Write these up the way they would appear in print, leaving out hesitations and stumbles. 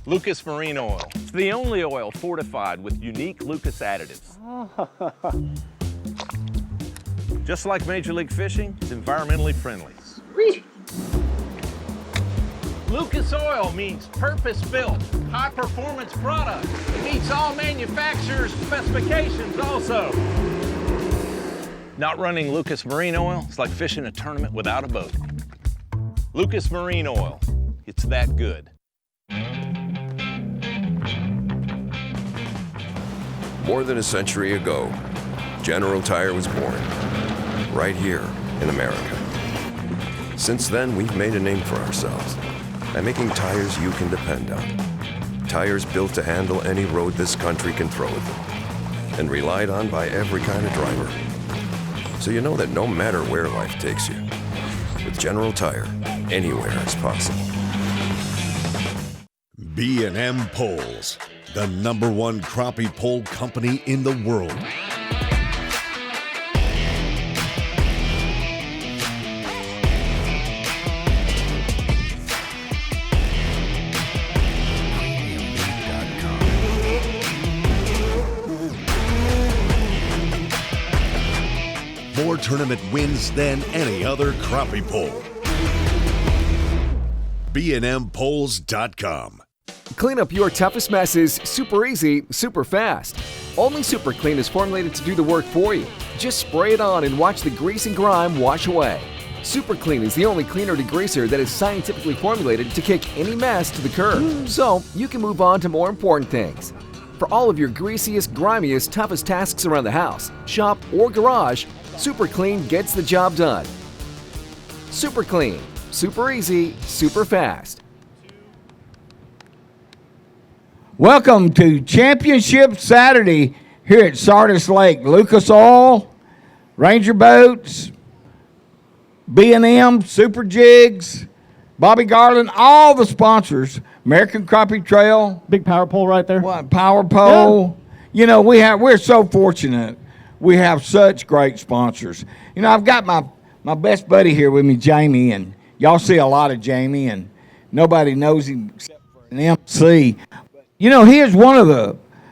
Lucas Marine Oil. It's the only oil fortified with unique Lucas additives. Just like Major League Fishing, it's environmentally friendly. Sweet. Lucas Oil means purpose-built, high-performance product. It meets all manufacturers' specifications also. Not running Lucas Marine Oil is like fishing a tournament without a boat. Lucas Marine Oil, it's that good. More than a century ago, General Tire was born, right here in America. Since then, we've made a name for ourselves by making tires you can depend on. Tires built to handle any road this country can throw at them, and relied on by every kind of driver. So you know that no matter where life takes you, with General Tire, anywhere is possible. B&M Poles, the #1 crappie pole company in the world. More tournament wins than any other crappie pole. BNMPoles.com. Clean up your toughest messes super easy, super fast. Only Super Clean is formulated to do the work for you. Just spray it on and watch the grease and grime wash away. Super Clean is the only cleaner degreaser that is scientifically formulated to kick any mess to the curb, so you can move on to more important things. For all of your greasiest, grimiest, toughest tasks around the house, shop, or garage, Super Clean gets the job done. Super Clean. Super easy, super fast. Welcome to Championship Saturday here at Sardis Lake. Lucas Oil, Ranger Boats, B&M, Super Jigs, Bobby Garland, all the sponsors. American Crappie Trail. Big power pole right there. What, power pole. Yeah. You know, we're so fortunate. We have such great sponsors. You know, I've got my best buddy here with me, Jamie, and y'all see a lot of Jamie, and nobody knows him except for an MC. You know, he is one of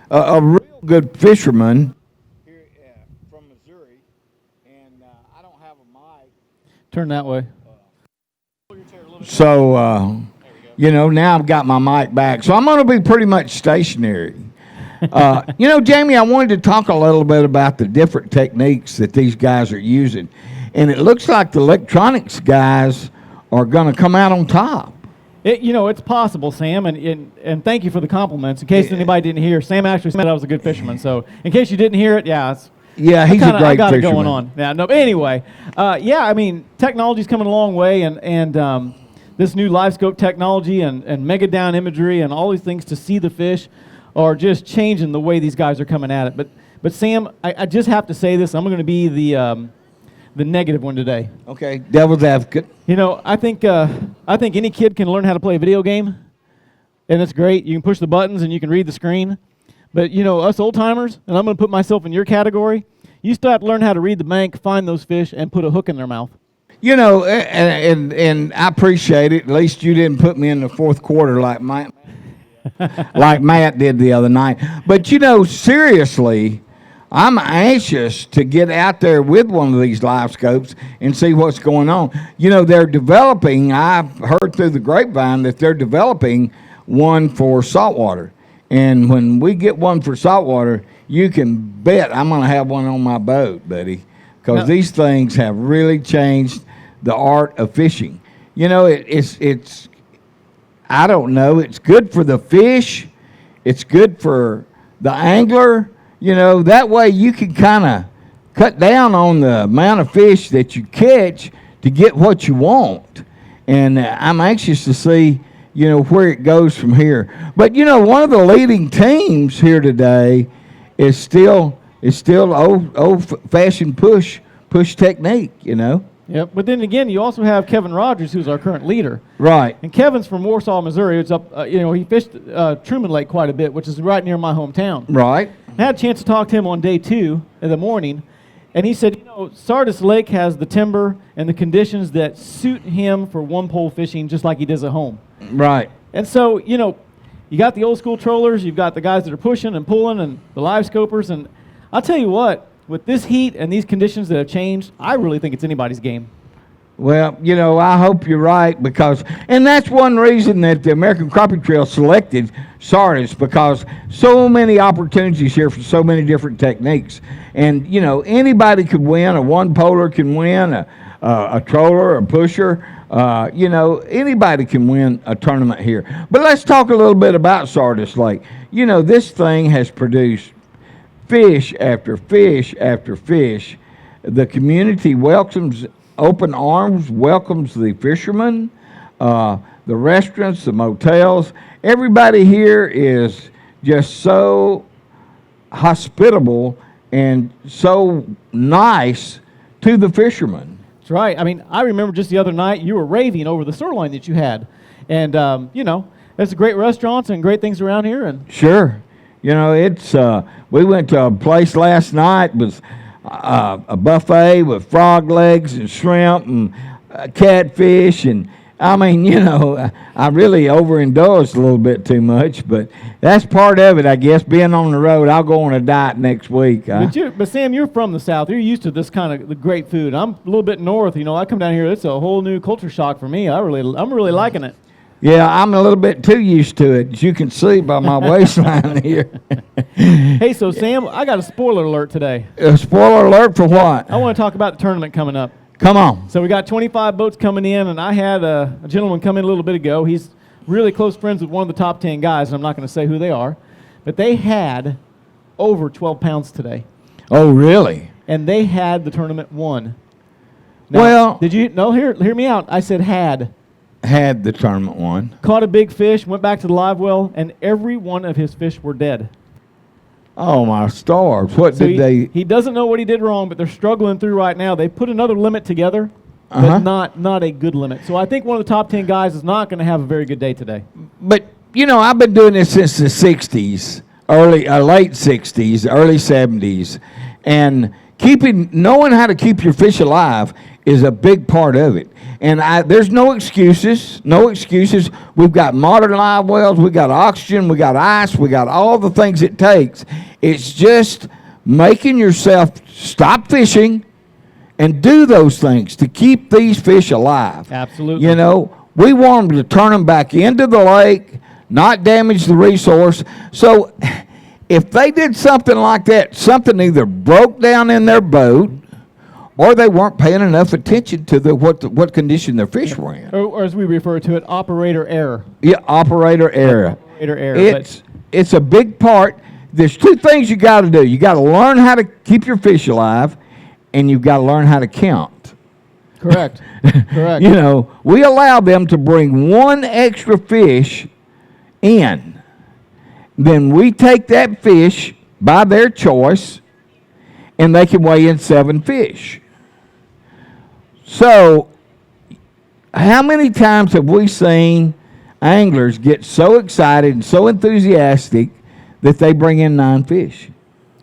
a real good fisherman here from Missouri, and I don't have a mic. Turn that way. So, you know, now I've got my mic back, so I'm going to be pretty much stationary. You know, Jamie, I wanted to talk a little bit about the different techniques that these guys are using, and it looks like the electronics guys are going to come out on top. You know, it's possible, Sam, and thank you for the compliments. In case anybody didn't hear, Sam actually said I was a good fisherman. So, in case you didn't hear it, yeah, he's a great fisherman. I got it going on. Yeah, no. But anyway, yeah, I mean, technology's coming a long way, and this new live scope technology and mega down imagery and all these things to see the fish are just changing the way these guys are coming at it. But Sam, I just have to say this. I'm going to be the negative one today. Okay, devil's advocate. You know, I think any kid can learn how to play a video game, and it's great. You can push the buttons and you can read the screen. But, you know, us old-timers, and I'm going to put myself in your category, you still have to learn how to read the bank, find those fish, and put a hook in their mouth. You know, and I appreciate it. At least you didn't put me in the fourth quarter like Matt did the other night. But, you know, seriously, I'm anxious to get out there with one of these live scopes and see what's going on. You know, they're developing, I've heard through the grapevine that they're developing one for saltwater. And when we get one for saltwater, you can bet I'm going to have one on my boat, buddy, because these things have really changed the art of fishing. You know, it's I don't know, it's good for the fish, it's good for the angler. You know, that way you can kind of cut down on the amount of fish that you catch to get what you want. And I'm anxious to see, you know, where it goes from here. But, you know, one of the leading teams here today is still old-fashioned push technique, you know. Yep, but then again, you also have Kevin Rogers, who's our current leader. Right. And Kevin's from Warsaw, Missouri. It's up, you know, he fished Truman Lake quite a bit, which is right near my hometown. Right. I had a chance to talk to him on day 2 in the morning, and he said, you know, Sardis Lake has the timber and the conditions that suit him for one-pole fishing just like he does at home. Right. And so, you know, you got the old school trollers, you've got the guys that are pushing and pulling and the live scopers. And I'll tell you what, with this heat and these conditions that have changed, I really think it's anybody's game. Well, you know, I hope you're right and that's one reason that the American Crappie Trail selected Sardis, because so many opportunities here for so many different techniques. And, you know, anybody could win. A one-poler can win, a troller, a pusher. You know, anybody can win a tournament here. But let's talk a little bit about Sardis Lake. You know, this thing has produced fish after fish after fish. The community open arms welcomes the fishermen, the restaurants, the motels. Everybody here is just so hospitable and so nice to the fishermen. That's right. I mean, I remember just the other night you were raving over the sirloin that you had. And, you know, there's great restaurants and great things around here. And sure. You know, it's we went to a place last night with a buffet with frog legs and shrimp and catfish, and I mean, you know, I really overindulged a little bit too much, but that's part of it, I guess. Being on the road, I'll go on a diet next week. But Sam, you're from the South. You're used to this kind of the great food. I'm a little bit north. You know, I come down here. It's a whole new culture shock for me. I'm really liking it. Yeah, I'm a little bit too used to it, as you can see by my waistline here. Hey, so Sam, I got a spoiler alert today. A spoiler alert for what? I want to talk about the tournament coming up. Come on. So we got 25 boats coming in, and I had a gentleman come in a little bit ago. He's really close friends with one of the top 10 guys, and I'm not going to say who they are. But they had over 12 pounds today. Oh, really? And they had the tournament won. Now, well, did you? No, hear me out. I said had the tournament won. Caught a big fish, went back to the live well, and every one of his fish were dead. Oh, my stars. He doesn't know what he did wrong, but they're struggling through right now. They put another limit together, but not a good limit. So I think one of the top 10 guys is not going to have a very good day today. But, you know, I've been doing this since the 60s, late 60s, early 70s, and knowing how to keep your fish alive is a big part of it. And there's no excuses. We've got modern live wells. We got oxygen. We got ice. We got all the things it takes. It's just making yourself stop fishing and do those things to keep these fish alive. Absolutely. You know, we want them to turn them back into the lake, not damage the resource. So if they did something like that, something either broke down in their boat, or they weren't paying enough attention to what condition their fish were in. Or as we refer to it, operator error. Yeah, operator error. Operator error. It's a big part. There's two things you got to do. You got to learn how to keep your fish alive, and you've got to learn how to count. Correct. Correct. You know, we allow them to bring one extra fish in. Then we take that fish by their choice, and they can weigh in 7 fish. So, how many times have we seen anglers get so excited and so enthusiastic that they bring in 9 fish?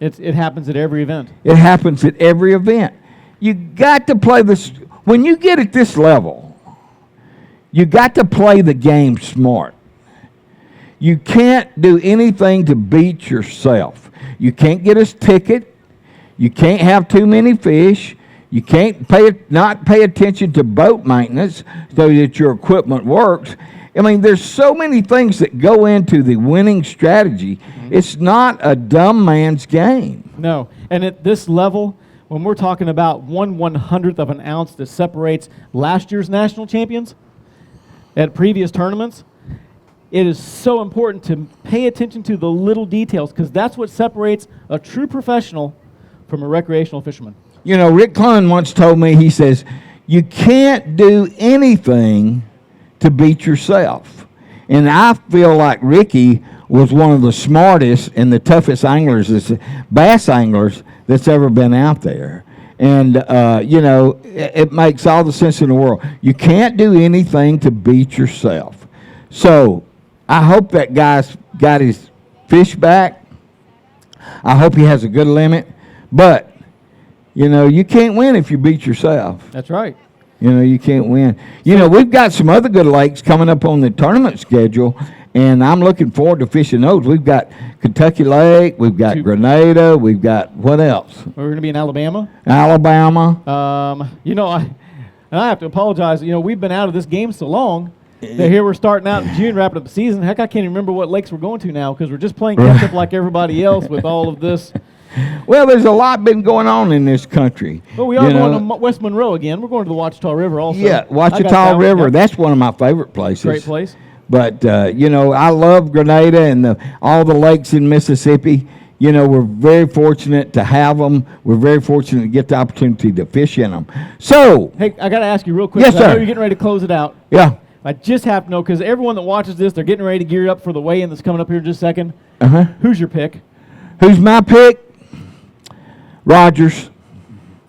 It happens at every event. It happens at every event. You got to play this. When you get at this level, you got to play the game smart. You can't do anything to beat yourself. You can't get a ticket. You can't have too many fish. You can't not pay attention to boat maintenance so that your equipment works. I mean, there's so many things that go into the winning strategy. It's not a dumb man's game. No, and at this level, when we're talking about 1/100th of an ounce that separates last year's national champions at previous tournaments, it is so important to pay attention to the little details, because that's what separates a true professional from a recreational fisherman. You know, Rick Clun once told me, he says, you can't do anything to beat yourself. And I feel like Ricky was one of the smartest and the toughest bass anglers that's ever been out there. And, you know, it makes all the sense in the world. You can't do anything to beat yourself. So I hope that guy's got his fish back. I hope he has a good limit. But, you know, you can't win if you beat yourself. That's right. You know, you can't win. You know, we've got some other good lakes coming up on the tournament schedule, and I'm looking forward to fishing those. We've got Kentucky Lake, we've got Grenada, we've got what else? We're going to be in Alabama. Alabama. You know, I have to apologize. You know, we've been out of this game so long that here we're starting out in June, wrapping up the season. Heck, I can't even remember what lakes we're going to now because we're just playing catch up like everybody else with all of this. Well, there's a lot been going on in this country. Well, we are going to West Monroe again. We're going to the Ouachita River also. Yeah, Ouachita River. Yep. That's one of my favorite places. Great place. But, you know, I love Grenada and all the lakes in Mississippi. You know, we're very fortunate to have them. We're very fortunate to get the opportunity to fish in them. So. Hey, I got to ask you real quick. Yes, sir. I know you're getting ready to close it out. Yeah. I just have to know, because everyone that watches this, they're getting ready to gear up for the weigh-in that's coming up here in just a second. Uh-huh. Who's your pick? Who's my pick? Rogers.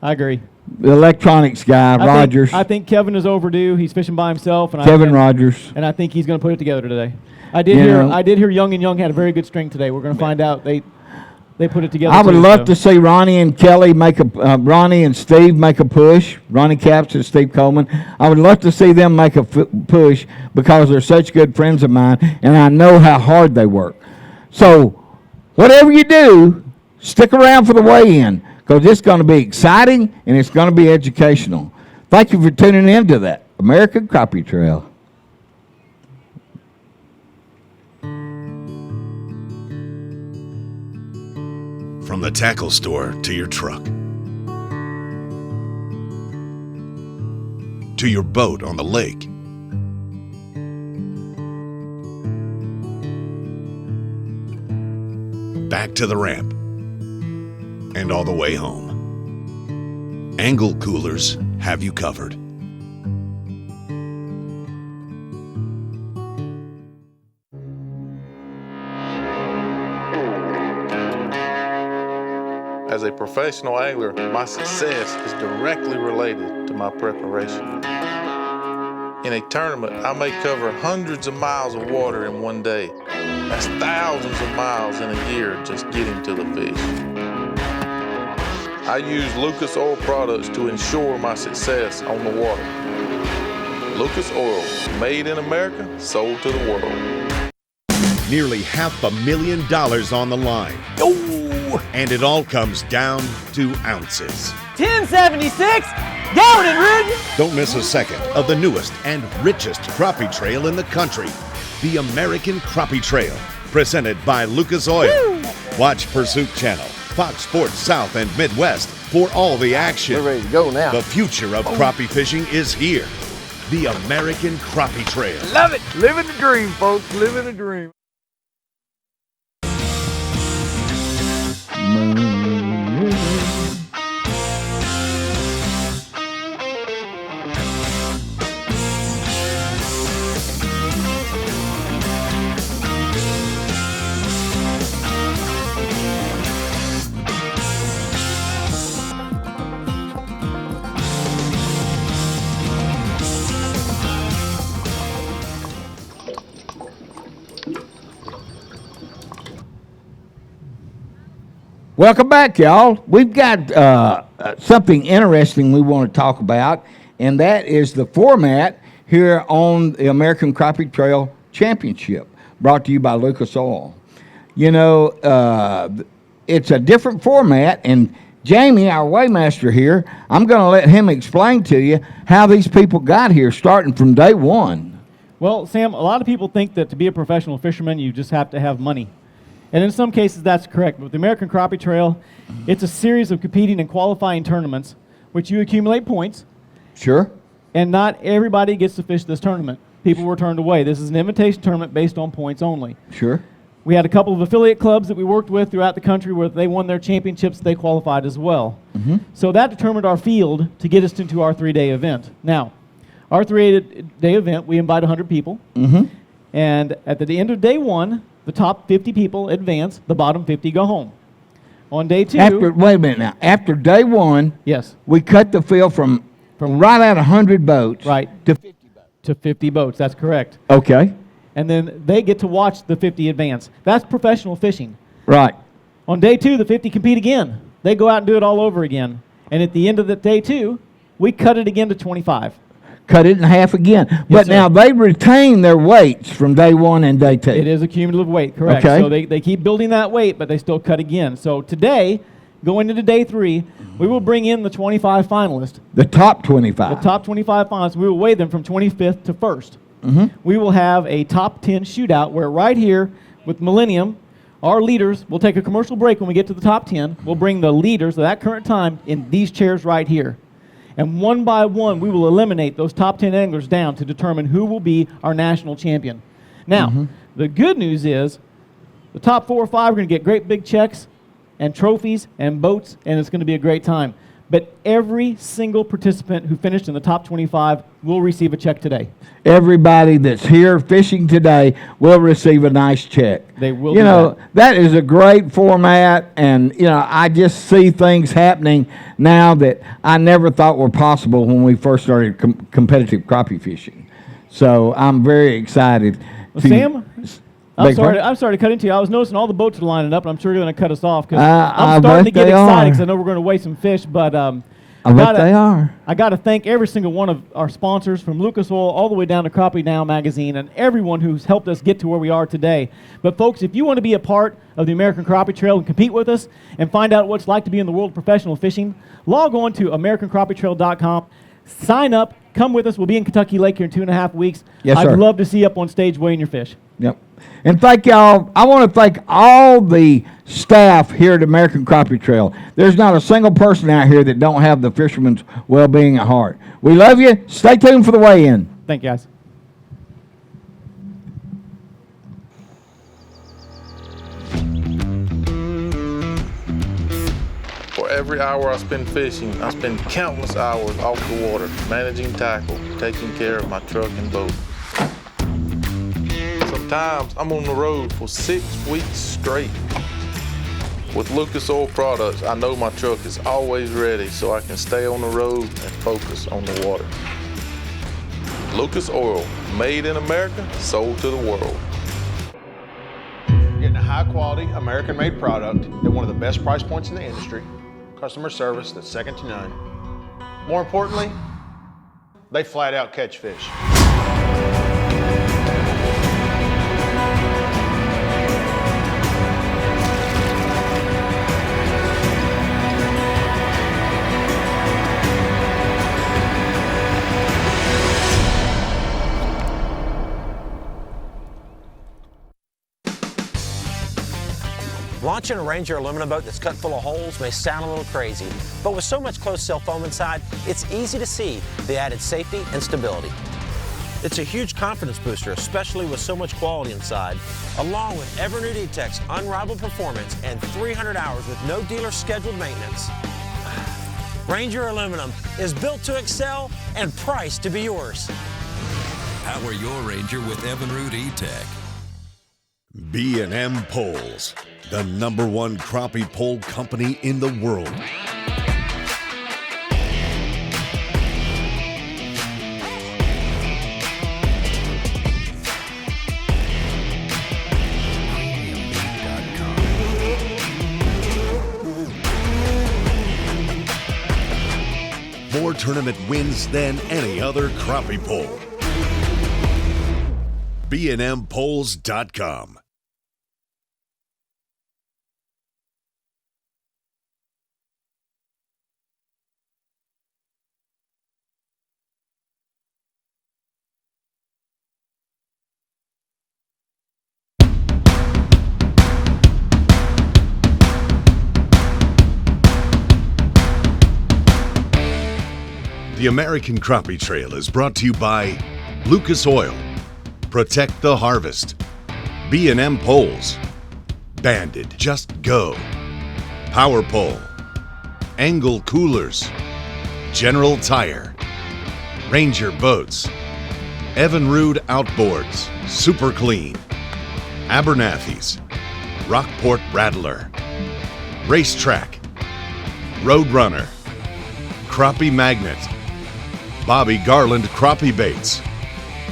I agree. The electronics guy, Rogers. I think Kevin is overdue. He's fishing by himself. And Kevin Rogers. And I think he's going to put it together today. I did hear Young and Young had a very good string today. We're going to find out they put it together. I would love to see Ronnie and Kelly Ronnie and Steve make a push. Ronnie Capps and Steve Coleman. I would love to see them make a push because they're such good friends of mine, and I know how hard they work. So, whatever you do, stick around for the weigh-in because it's going to be exciting and it's going to be educational. Thank you for tuning in to that American Crappie Trail. From the tackle store to your truck, to your boat on the lake, back to the ramp, and all the way home, Angle Coolers have you covered. As a professional angler, my success is directly related to my preparation. In a tournament, I may cover hundreds of miles of water in one day. That's thousands of miles in a year just getting to the fish. I use Lucas Oil products to ensure my success on the water. Lucas Oil, made in America, sold to the world. Nearly $500,000 on the line. And it all comes down to ounces. 1076, going and ridden. Don't miss a second of the newest and richest crappie trail in the country, the American Crappie Trail, presented by Lucas Oil. Watch Pursuit Channel, Fox Sports South and Midwest for all the action. We're ready to go now. The future of crappie fishing is here. The American Crappie Trail. Love it. Living the dream, folks. Living the dream. Welcome back, y'all. We've got something interesting we want to talk about, and that is the format here on the American Crappie Trail Championship, brought to you by Lucas Oil. You know, it's a different format, and Jamie, our weighmaster here, I'm going to let him explain to you how these people got here, starting from day one. Well, Sam, a lot of people think that to be a professional fisherman, you just have to have money. And in some cases, that's correct. But with the American Crappie Trail, it's a series of competing and qualifying tournaments, which you accumulate points. Sure. And not everybody gets to fish this tournament. People were turned away. This is an invitation tournament based on points only. Sure. We had a couple of affiliate clubs that we worked with throughout the country where they won their championships, they qualified as well. Mm-hmm. So that determined our field to get us into our 3-day event. Now, our 3-day event, we invite 100 people. Mm-hmm. And at the end of day one, the top 50 people advance, the bottom 50 go home. On day two... Wait a minute now. After day one, yes, we cut the field from right at 100 boats right, to 50 boats. To 50 boats, that's correct. Okay. And then they get to watch the 50 advance. That's professional fishing. Right. On day two, the 50 compete again. They go out and do it all over again. And at the end of the day two, we cut it again to 25. cut it in half again. But sir. now they retain their weights from day 1 and day 2. It is a cumulative weight, correct. Okay. So they keep building that weight, but they still cut again. So today, going into day 3, we will bring in the 25 finalists. The top 25. The top 25 finalists, we will weigh them from 25th to 1st. We will have a top 10 shootout where right here with Millennium, our leaders, we'll take a commercial break when we get to the top 10. We'll bring the leaders of that current time in these chairs right here. And one by one, we will eliminate those top 10 anglers down to determine who will be our national champion. Now, the good news is the top 4 or 5 are going to get great big checks and trophies and boats, and it's going to be a great time. But every single participant who finished in the top 25 will receive a check today. Everybody that's here fishing today will receive a nice check. They will You do know, that is a great format, and, you know, I just see things happening now that I never thought were possible when we first started competitive crappie fishing. So I'm very excited. Well, to- Sam, I'm Beg sorry pardon? to cut into you. I was noticing all the boats are lining up, and I'm sure you're going to cut us off because I I'm starting to bet get they excited are. because I know we're going to weigh some fish. But I bet they are. I got to thank every single one of our sponsors from Lucas Oil all the way down to Crappie Now magazine and everyone who's helped us get to where we are today. But folks, if you want to be a part of the American Crappie Trail and compete with us and find out what it's like to be in the world of professional fishing, log on to AmericanCrappieTrail.com, sign up, come with us. We'll be in Kentucky Lake here in 2.5 weeks. Yes, I'd sir. love to see you up on stage weighing your fish. Yep. And thank y'all. I want to thank all the staff here at American Crappie Trail. There's not a single person out here that don't have the fisherman's well-being at heart. We love you. Stay tuned for the weigh-in. Thank you, guys. For every hour I spend fishing, I spend countless hours off the water, managing tackle, taking care of my truck and boat. Sometimes I'm on the road for 6 weeks straight. With Lucas Oil products, I know my truck is always ready so I can stay on the road and focus on the water. Lucas Oil, made in America, sold to the world. Getting a high-quality, American-made product at one of the best price points in the industry, customer service that's second to none. More importantly, they flat out catch fish. Launching a Ranger aluminum boat that's cut full of holes may sound a little crazy, but with so much closed-cell foam inside, it's easy to see the added safety and stability. It's a huge confidence booster, especially with so much quality inside, along with ever-new D-Tech's unrivaled performance and 300 hours with no dealer scheduled maintenance. Ranger aluminum is built to excel and priced to be yours. Power your Ranger with Evinrude E-Tech. B&M Poles, the #1 crappie pole company in the world. More tournament wins than any other crappie pole. BNMPoles.com. The American Crappie Trail is brought to you by Lucas Oil, Protect the Harvest, B&M Poles, Banded Just Go, Power Pole, Angle Coolers, General Tire, Ranger Boats, Evinrude Outboards, Super Clean, Abernathy's, Rockport Rattler, Racetrack, Roadrunner, Crappie Magnet, Bobby Garland Crappie Baits,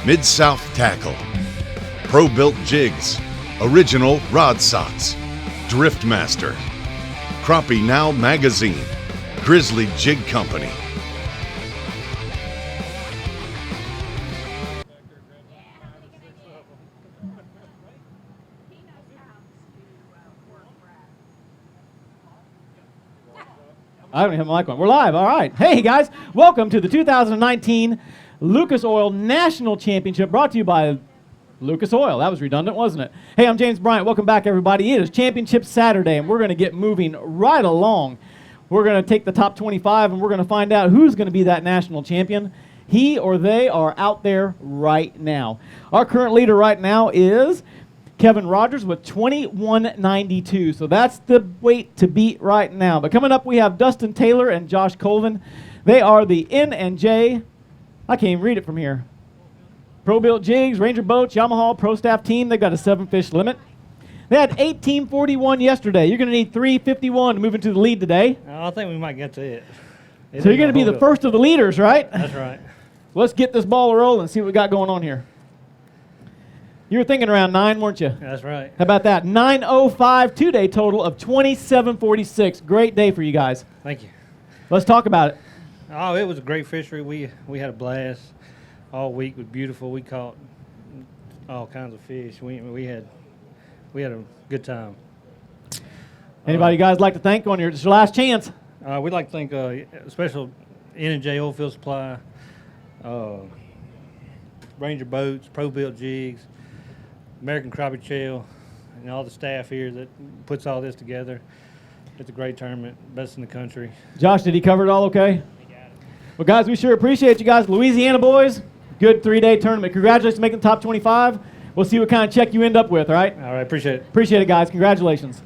Mid-South Tackle, Pro-Built Jigs, Original Rod Socks, Driftmaster, Crappie Now Magazine, Grizzly Jig Company. I don't have my mic on. We're live. All right. Hey, guys. Welcome to the 2019 Lucas Oil National Championship, brought to you by Lucas Oil. That was redundant, wasn't it? Hey, I'm James Bryant. Welcome back, everybody. It is Championship Saturday, and we're going to get moving right along. We're going to take the top 25, and we're going to find out who's going to be that national champion. He or they are out there right now. Our current leader right now is Kevin Rogers with 21.92. So that's the weight to beat right now. But coming up, we have Dustin Taylor and Josh Colvin. They are the N&J, I can't even read it from here, Pro Built Jigs, Ranger Boats, Yamaha Pro Staff Team. They've got a 7-fish limit. They had 1841 yesterday. You're going to need 351 to move into the lead today. I think we might get to it. So you're going to be the first of the leaders, right? That's right. Let's get this ball rolling and see what we got going on here. You were thinking around 9, weren't you? That's right. How about that? 9:05 two-day total of 27:46. Great day for you guys. Thank you. Let's talk about it. Oh, it was a great fishery. We had a blast. All week was beautiful. We caught all kinds of fish. We had a good time. Anybody you guys like to thank on it's your last chance? We'd like to thank special N&J Oilfield Supply, Ranger Boats, Pro Built Jigs, American Crappie Trail, and all the staff here that puts all this together. It's a great tournament, best in the country. Josh, did he cover it all okay? He got it. Well, guys, we sure appreciate you guys. Louisiana boys, good 3-day tournament. Congratulations on making the top 25. We'll see what kind of check you end up with, all right? All right, appreciate it. Appreciate it, guys. Congratulations.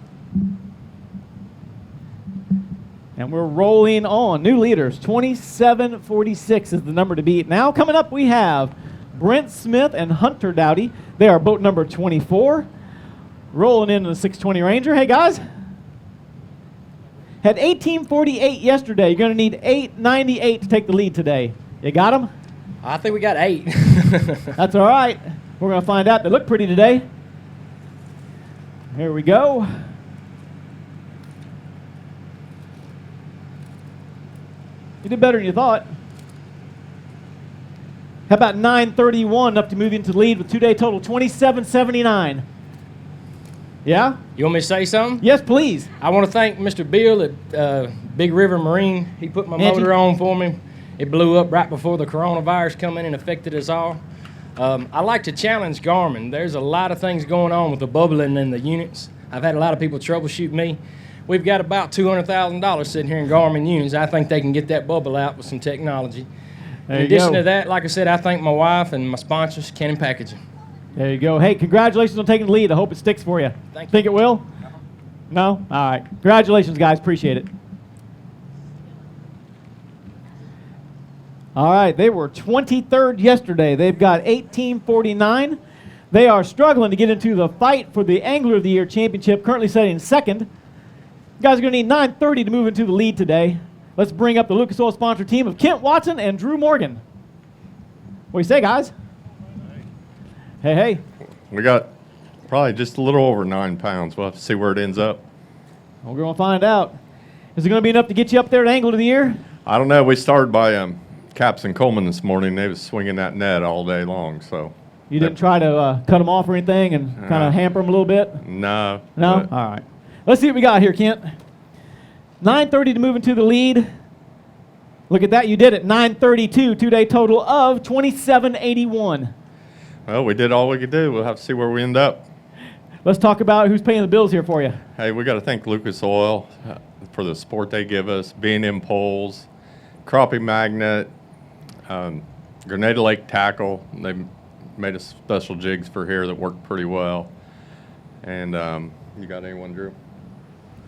And we're rolling on. New leaders, 27:46 is the number to beat. Now coming up, we have Brent Smith and Hunter Dowdy. They are boat number 24. Rolling into the 620 Ranger. Hey, guys. Had 1848 yesterday. You're going to need 898 to take the lead today. You got them? I think we got 8. That's all right. We're going to find out. They look pretty today. Here we go. You did better than you thought. How about 931 up to move into the lead with two-day total 2779? Yeah? You want me to say something? Yes, please. I want to thank Mr. Bill at Big River Marine. He put my motor on for me. It blew up right before the coronavirus come in and affected us all. I like to challenge Garmin. There's a lot of things going on with the bubbling in the units. I've had a lot of people troubleshoot me. We've got about $200,000 sitting here in Garmin units. I think they can get that bubble out with some technology. In addition to that, like I said, I thank my wife and my sponsors, Cannon Packaging. There you go. Hey, congratulations on taking the lead. I hope it sticks for you. Thank you. Think it will? No? All right. Congratulations, guys. Appreciate it. All right. They were 23rd yesterday. They've got 1849. They are struggling to get into the fight for the Angler of the Year championship, currently sitting second. You guys are going to need 930 to move into the lead today. Let's bring up the Lucas Oil sponsor team of Kent Watson and Drew Morgan. What do you say, guys? Hey, hey. We got probably just a little over 9 pounds. We'll have to see where it ends up. Well, we're going to find out. Is it going to be enough to get you up there at Angler of the Year? I don't know. We started by Caps and Coleman this morning. They was swinging that net all day long. So you didn't try to cut them off or anything and kind of hamper them a little bit? No. No? All right. Let's see what we got here, Kent. 930 to move into the lead. Look at that. You did it. 932, two-day total of 2781. Well, we did all we could do. We'll have to see where we end up. Let's talk about who's paying the bills here for you. Hey, we got to thank Lucas Oil for the support they give us, B&M poles, crappie magnet, Grenada Lake tackle. They made us special jigs for here that work pretty well. And you got anyone, Drew?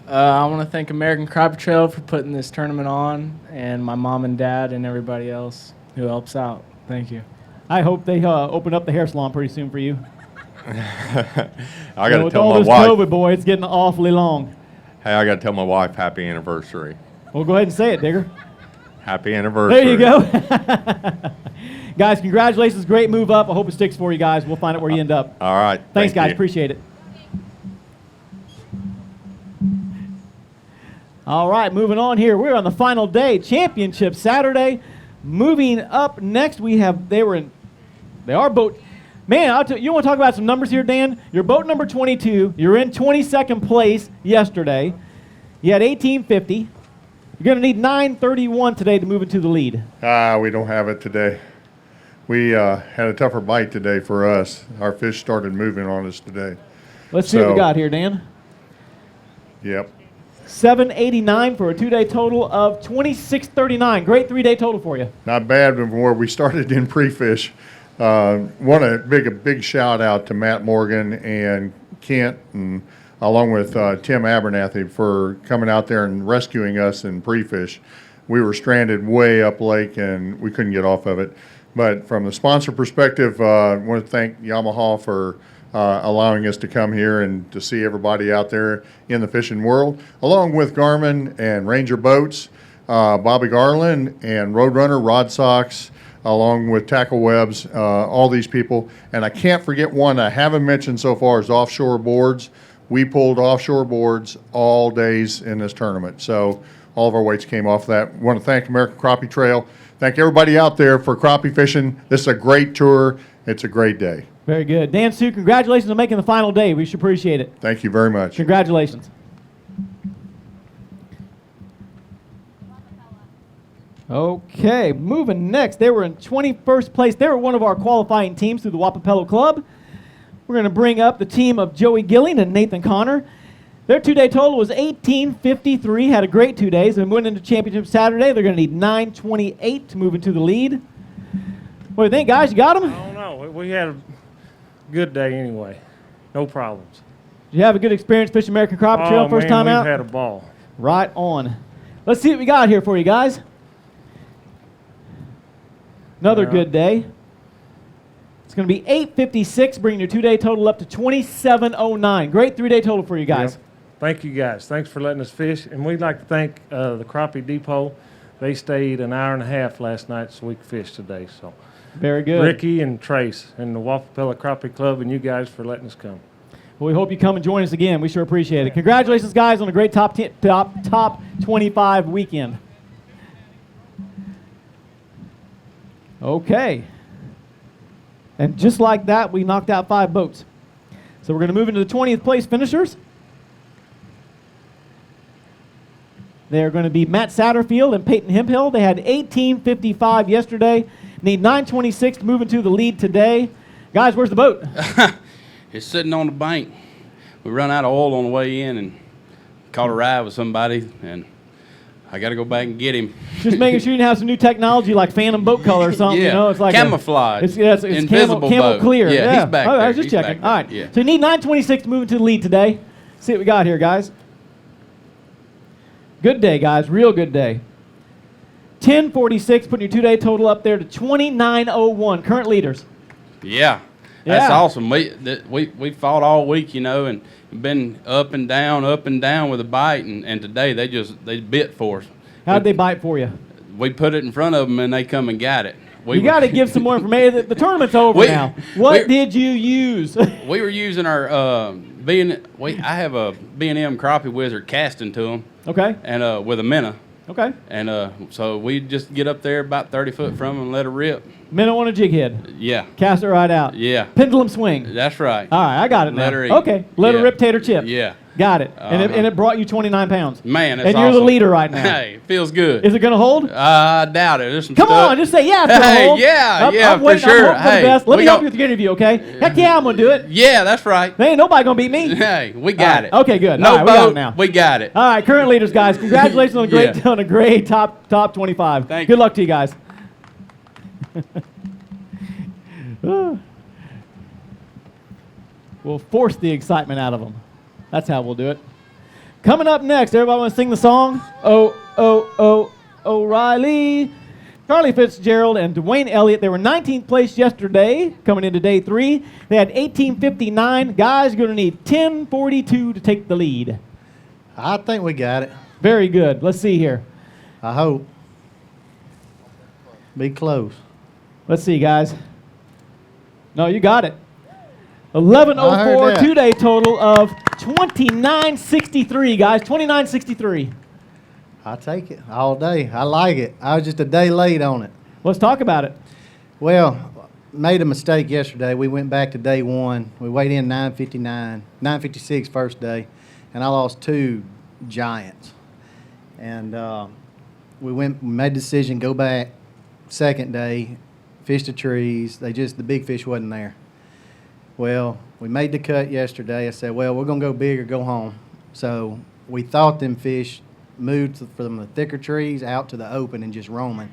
I want to thank American Crappie Trail for putting this tournament on, and my mom and dad and everybody else who helps out. Thank you. I hope they open up the hair salon pretty soon for you. I got to tell my wife. With all this COVID, boy, it's getting awfully long. Hey, I got to tell my wife happy anniversary. Well, go ahead and say it, Digger. Happy anniversary. There you go. Guys, congratulations. Great move up. I hope it sticks for you guys. We'll find out where you end up. All right. Thanks, guys. You. Appreciate it. All right, moving on here. We're on the final day, Championship Saturday. Moving up next, we have, they are boat. Man, you want to talk about some numbers here, Dan? You're boat number 22. You're in 22nd place yesterday. You had 1850. You're going to need 9:31 today to move into the lead. We don't have it today. We had a tougher bite today for us. Our fish started moving on us today. Let's see what we got here, Dan. Yep. 789 for a 2-day total of 2639. Great 3-day total for you. Not bad from where we started in pre-fish. Want a big shout out to Matt Morgan and Kent, and along with Tim Abernathy for coming out there and rescuing us in pre-fish. We were stranded way up lake and we couldn't get off of it. But from the sponsor perspective, I want to thank Yamaha for allowing us to come here and to see everybody out there in the fishing world, along with Garmin and Ranger Boats, Bobby Garland and Roadrunner Rod Socks, along with Tackle Webs, all these people. And I can't forget one I haven't mentioned so far is offshore boards. We pulled offshore boards all days in this tournament. So all of our weights came off that. I want to thank American Crappie Trail. Thank everybody out there for crappie fishing. This is a great tour. It's a great day. Very good. Dan Sue, congratulations on making the final day. We should appreciate it. Thank you very much. Congratulations. Okay, moving next. They were in 21st place. They were one of our qualifying teams through the Wapapello Club. We're going to bring up the team of Joey Gilling and Nathan Connor. Their 2-day total was 1853. Had a great 2 days and went into championship Saturday. They're going to need 928 to move into the lead. What do you think, guys? You got them? I don't know. We had a good day anyway. No problems. Did you have a good experience fishing American Crappie Trail first time out? We've had a ball. Right on. Let's see what we got here for you guys. Another good day. It's going to be 856, bringing your 2-day total up to 2709. Great 3-day total for you guys. Yep. Thank you guys. Thanks for letting us fish. And we'd like to thank the Crappie Depot. They stayed an hour and a half last night so we could fish today. So very good. Ricky and Trace and the Wapapello Crappie Club and you guys for letting us come. Well, we hope you come and join us again. We sure appreciate it. Congratulations, guys, on a great top 25 weekend. Okay. And just like that, we knocked out 5 boats. So we're going to move into the 20th place finishers. They're going to be Matt Satterfield and Peyton Hemphill. They had 1855 yesterday. Need 926 to move into the lead today. Guys, where's the boat? It's sitting on the bank. We run out of oil on the way in and caught a ride with somebody, and I got to go back and get him. Just making sure you have some new technology like phantom boat color or something. Yeah. You know, it's like camouflage. It's invisible camel boat. clear. Yeah, he's back there. I was just checking. All right. Yeah. So you need 926 to move into the lead today. See what we got here, guys. Good day, guys. Real good day. 1046, putting your 2-day total up there to 2901. Current leaders. Yeah. That's awesome. We fought all week, you know, and been up and down with a bite, and today they bit for us. How'd they bite for you? We put it in front of them, and they come and got it. You got to give some more information. The tournament's over now. What did you use? We were using our I have a B&M Crappie Wizard casting to them. Okay. And with a minnow. Okay. And so we just get up there about 30 foot from them and let her rip. Minnow on a jig head. Yeah. Cast it right out. Yeah. Pendulum swing. That's right. All right, I got it now. Let her eat. Okay. Let her rip tater chip. Yeah. Got it. And it brought you 29 pounds. Man, that's And you're awesome. the leader right now. Hey, feels good. Is it going to hold? I doubt it. There's some Come stuff. on, just say yeah. It's gonna hold. I'm for waiting, sure. I'm hoping for the best. Let me help you with your interview, okay? Heck yeah, I'm going to do it. Yeah, that's right. There ain't nobody going to beat me. Hey, we got it. Okay, good. No All right, boat, we got it now. we got it. All right, current leaders, guys. Congratulations on a great top 25. Thank Good you. luck to you guys. We'll force the excitement out of them. That's how we'll do it. Coming up next, everybody want to sing the song? Oh, oh, oh, O'Reilly. Charlie Fitzgerald and Dwayne Elliott. They were 19th place yesterday, coming into day 3. They had 1859. Guys, you're going to need 1042 to take the lead. I think we got it. Very good. Let's see here. I hope. Be close. Let's see, guys. No, you got it. 1104 2-day total of 2963, guys. 2963. I'll take it all day. I like it. I was just a day late on it. Let's talk about it. Well, made a mistake yesterday. We went back to day 1. We weighed in 956 first day, and I lost 2 giants. And we made the decision, go back. Second day, fished the trees. The big fish wasn't there. Well, we made the cut yesterday. I said, well, we're going to go big or go home. So we thought them fish moved from the thicker trees out to the open and just roaming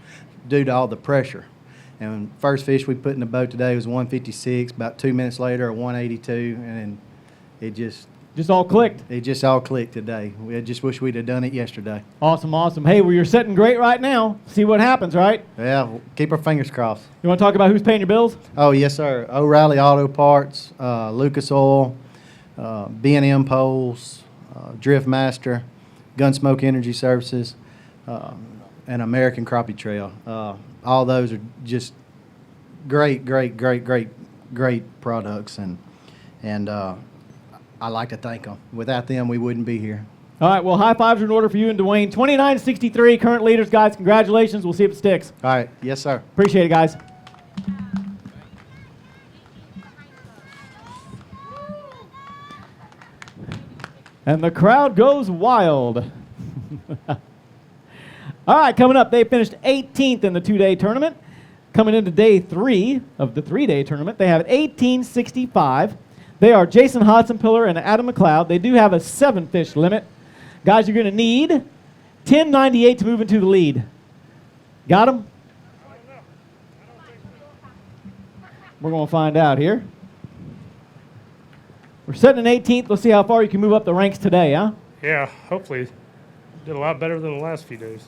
due to all the pressure. And first fish we put in the boat today was 156. About 2 minutes later, a 182, and it just all clicked. It just all clicked today. We just wish we'd have done it yesterday. Awesome, awesome. Hey, well, you're sitting great right now. See what happens, right? Yeah, keep our fingers crossed. You want to talk about who's paying your bills? Oh, yes, sir. O'Reilly Auto Parts, Lucas Oil, B&M Poles, Drift Master, Gunsmoke Energy Services, and American Crappie Trail. All those are just great products, and I like to thank them. Without them, we wouldn't be here. All right, well, high fives are in order for you and Dwayne. 29-63, current leaders, guys. Congratulations. We'll see if it sticks. All right. Yes, sir. Appreciate it, guys. And the crowd goes wild. All right, coming up, they finished 18th in the two-day tournament. Coming into day 3 of the 3-day tournament, they have 1865. They are Jason Hodson-Pillar and Adam McLeod. They do have a 7-fish limit. Guys, you're going to need 1098 to move into the lead. Got them? We're going to find out here. We're sitting in 18th. Let's see how far you can move up the ranks today, huh? Yeah, hopefully. Did a lot better than the last few days.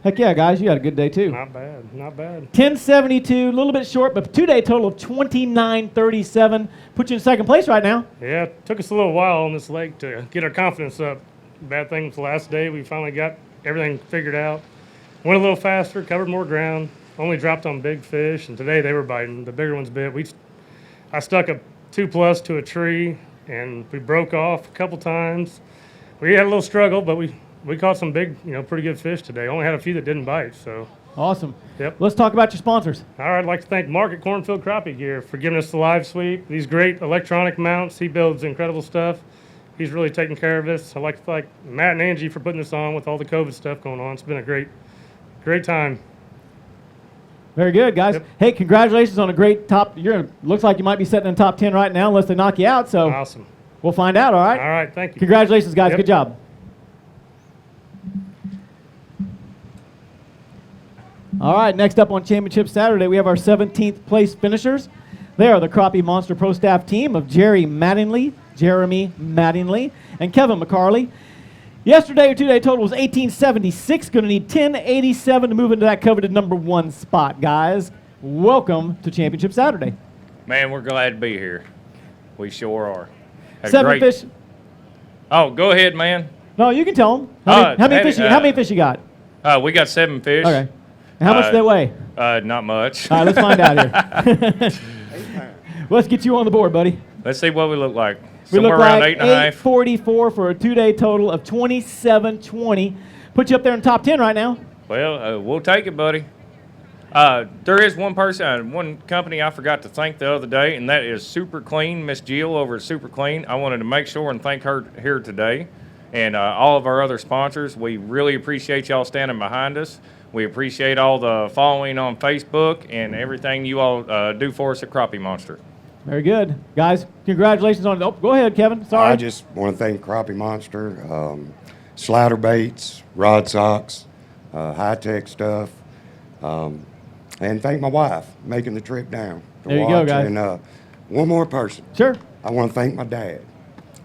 Heck yeah, guys, you had a good day too. Not bad, not bad. 1072, a little bit short, but two-day total of 2937. Put you in second place right now. Yeah, it took us a little while on this lake to get our confidence up. Bad thing was the last day, we finally got everything figured out. Went a little faster, covered more ground, only dropped on big fish, and today they were biting. The bigger ones bit. I stuck a 2+ to a tree, and we broke off a couple times. We had a little struggle, but we caught some big, pretty good fish today. Only had a few that didn't bite, so. Awesome. Yep. Let's talk about your sponsors. All right, I'd like to thank Mark at Cornfield Crappie Gear for giving us the live sweep, these great electronic mounts. He builds incredible stuff. He's really taking care of us. I'd like to thank Matt and Angie for putting this on with all the COVID stuff going on. It's been a great time. Very good, guys. Yep. Hey, congratulations on a great top. Looks like you might be sitting in the top 10 right now unless they knock you out, so. Awesome. We'll find out, all right? All right, thank you. Congratulations, guys. Yep. Good job. All right, next up on Championship Saturday, we have our 17th place finishers. They are the Crappie Monster Pro Staff team of Jeremy Mattingly, and Kevin McCarley. Yesterday, your two-day total was 1876. Going to need 1087 to move into that coveted number 1 spot, guys. Welcome to Championship Saturday. Man, we're glad to be here. We sure are. Seven fish. Oh, go ahead, man. No, you can tell them. How many fish you got? We got 7 fish. Okay. And how much do they weigh? Not much. All right, let's find out here. Let's get you on the board, buddy. Let's see what we look like. We Somewhere look around like 844 for a two-day total of 2720. Put you up there in the top 10 right now. Well, we'll take it, buddy. There is one person, one company I forgot to thank the other day, and that is Super Clean, Miss Jill over at Super Clean. I wanted to make sure and thank her here today. And all of our other sponsors, we really appreciate y'all standing behind us. We appreciate all the following on Facebook and everything you all do for us at Crappie Monster. Very good. Guys, congratulations on it. Oh, go ahead, Kevin. Sorry. I just want to thank Crappie Monster, slider baits, rod socks, high-tech stuff, and thank my wife making the trip down to there you watch. Go, guys. And one more person. Sure. I want to thank my dad.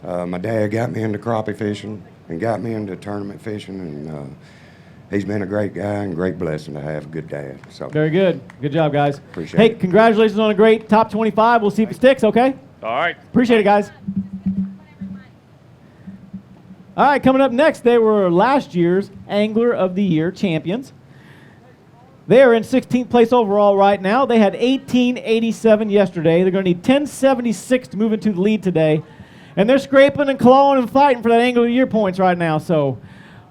My dad got me into crappie fishing and got me into tournament fishing, and he's been a great guy and great blessing to have a good dad. So very good. Good job, guys. Appreciate it. Hey, congratulations on a great top 25. We'll see if it sticks, okay? All right. Appreciate it, guys. All right, coming up next, they were last year's Angler of the Year champions. They are in 16th place overall right now. They had 1887 yesterday. They're going to need 1076 to move into the lead today. And they're scraping and clawing and fighting for that Angler of the Year points right now. So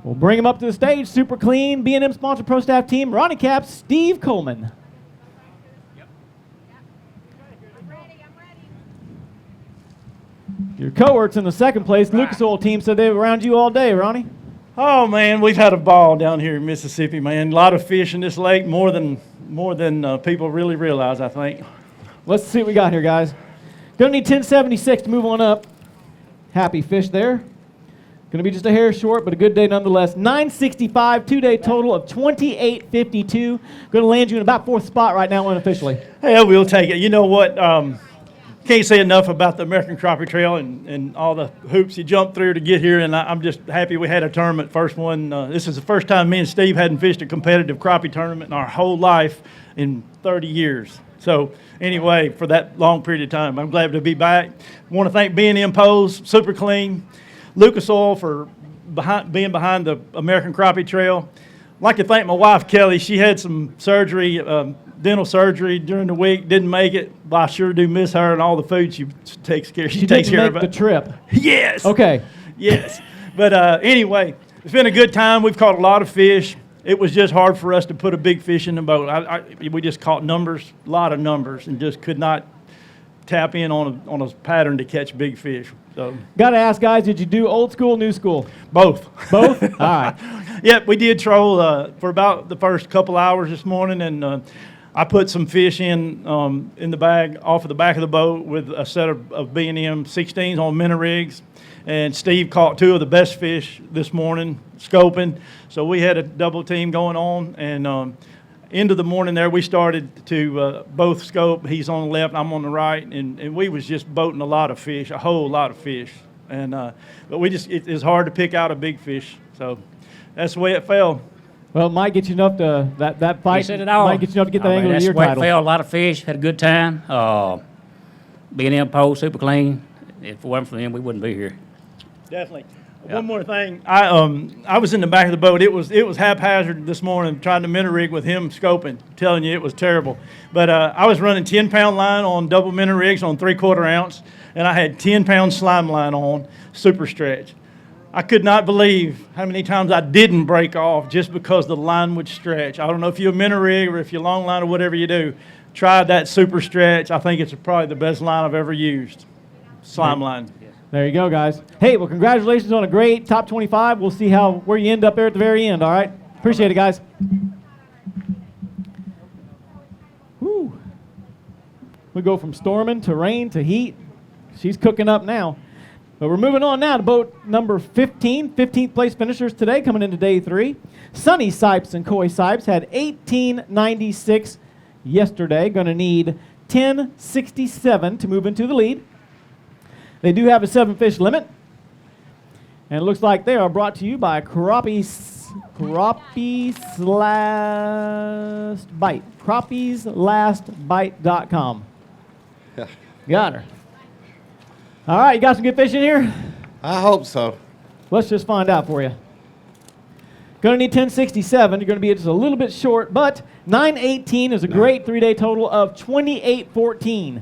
we'll bring them up to the stage. Super Clean, B&M Sponsor Pro Staff Team, Ronnie Capps, Steve Coleman. I'm ready. Your cohorts in the second place, Lucas Oil team, said they were around you all day, Ronnie. Oh man, we've had a ball down here in Mississippi, man. A lot of fish in this lake, more than people really realize, I think. Let's see what we got here, guys. Gonna need 1076 to move on up. Happy fish there. Gonna be just a hair short, but a good day nonetheless. 965, 2-day total of 2852. Gonna land you in about 4th spot right now unofficially. Hey, we'll take it. You know what? Can't say enough about the American Crappie Trail and all the hoops you jumped through to get here, and I'm just happy we had a tournament. First one. This is the first time me and Steve hadn't fished a competitive crappie tournament in our whole life in 30 years. So anyway, for that long period of time, I'm glad to be back. I want to thank B&M Poles, Super Clean, Lucas Oil for being behind the American Crappie Trail. I'd like to thank my wife, Kelly. She had some surgery, dental surgery during the week, didn't make it, but I sure do miss her and all the food she takes care of. She takes care of it. The trip. Yes. Okay. Yes. But anyway, it's been a good time. We've caught a lot of fish. It was just hard for us to put a big fish in the boat. We just caught numbers, a lot of numbers, and just could not tap in on a pattern to catch big fish. So, got to ask, guys, did you do old school, new school? Both. Both? All right. Yep, we did troll for about the first couple hours this morning, and I put some fish in the bag off of the back of the boat with a set of B&M 16s on minnow rigs. And Steve caught 2 of the best fish this morning, scoping. So we had a double team going on, and into the morning there, we started to both scope. He's on the left, I'm on the right, and we was just boating a lot of fish, a whole lot of fish. And but it's hard to pick out a big fish, so that's the way it fell. Well, it might get you enough to that fight. You said it all. Might get you enough to get the angle of your title. That's title. the way it fell. A lot of fish. Had a good time. B&M Pole, Super Clean. If it wasn't for them, we wouldn't be here. Definitely. Yep. One more thing. I was in the back of the boat. It was haphazard this morning trying to minnow rig with him scoping. I'm telling you, it was terrible. But I was running 10-pound line on double minnow rigs on 3/4 ounce, and I had 10-pound slime line on super stretch. I could not believe how many times I didn't break off just because the line would stretch. I don't know if you're a minnow rig or if you're long line or whatever you do. Try that super stretch. I think it's probably the best line I've ever used. Slime line. There you go, guys. Hey, well, congratulations on a great top 25. We'll see where you end up there at the very end, all right? Appreciate it, guys. Whew. We go from storming to rain to heat. She's cooking up now. But we're moving on now to boat number 15. 15th place finishers today coming into day 3. Sunny Sipes and Coy Sipes had 1896 yesterday. Going to need 1067 to move into the lead. They do have a 7-fish limit. And it looks like they are brought to you by Crappie's Last Bite. Crappie'sLastBite.com. Got her. All right, you got some good fish in here? I hope so. Let's just find out for you. Going to need 1067. You're going to be just a little bit short, but 918 is a great 3-day total of 2814.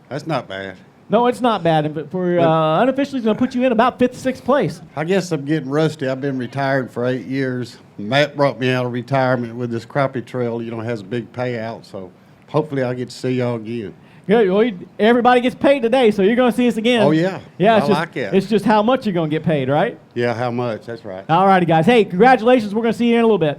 That's not bad. No, it's not bad. But for unofficially, it's going to put you in about 5th, 6th place. I guess I'm getting rusty. I've been retired for 8 years. Matt brought me out of retirement with this crappie trail. Has a big payout, so hopefully I'll get to see y'all again. Good. Well, everybody gets paid today, so you're going to see us again. Oh, yeah. Yeah, I like it. It's just how much you're going to get paid, right? Yeah, how much. That's right. All righty, guys. Hey, congratulations. We're going to see you in a little bit.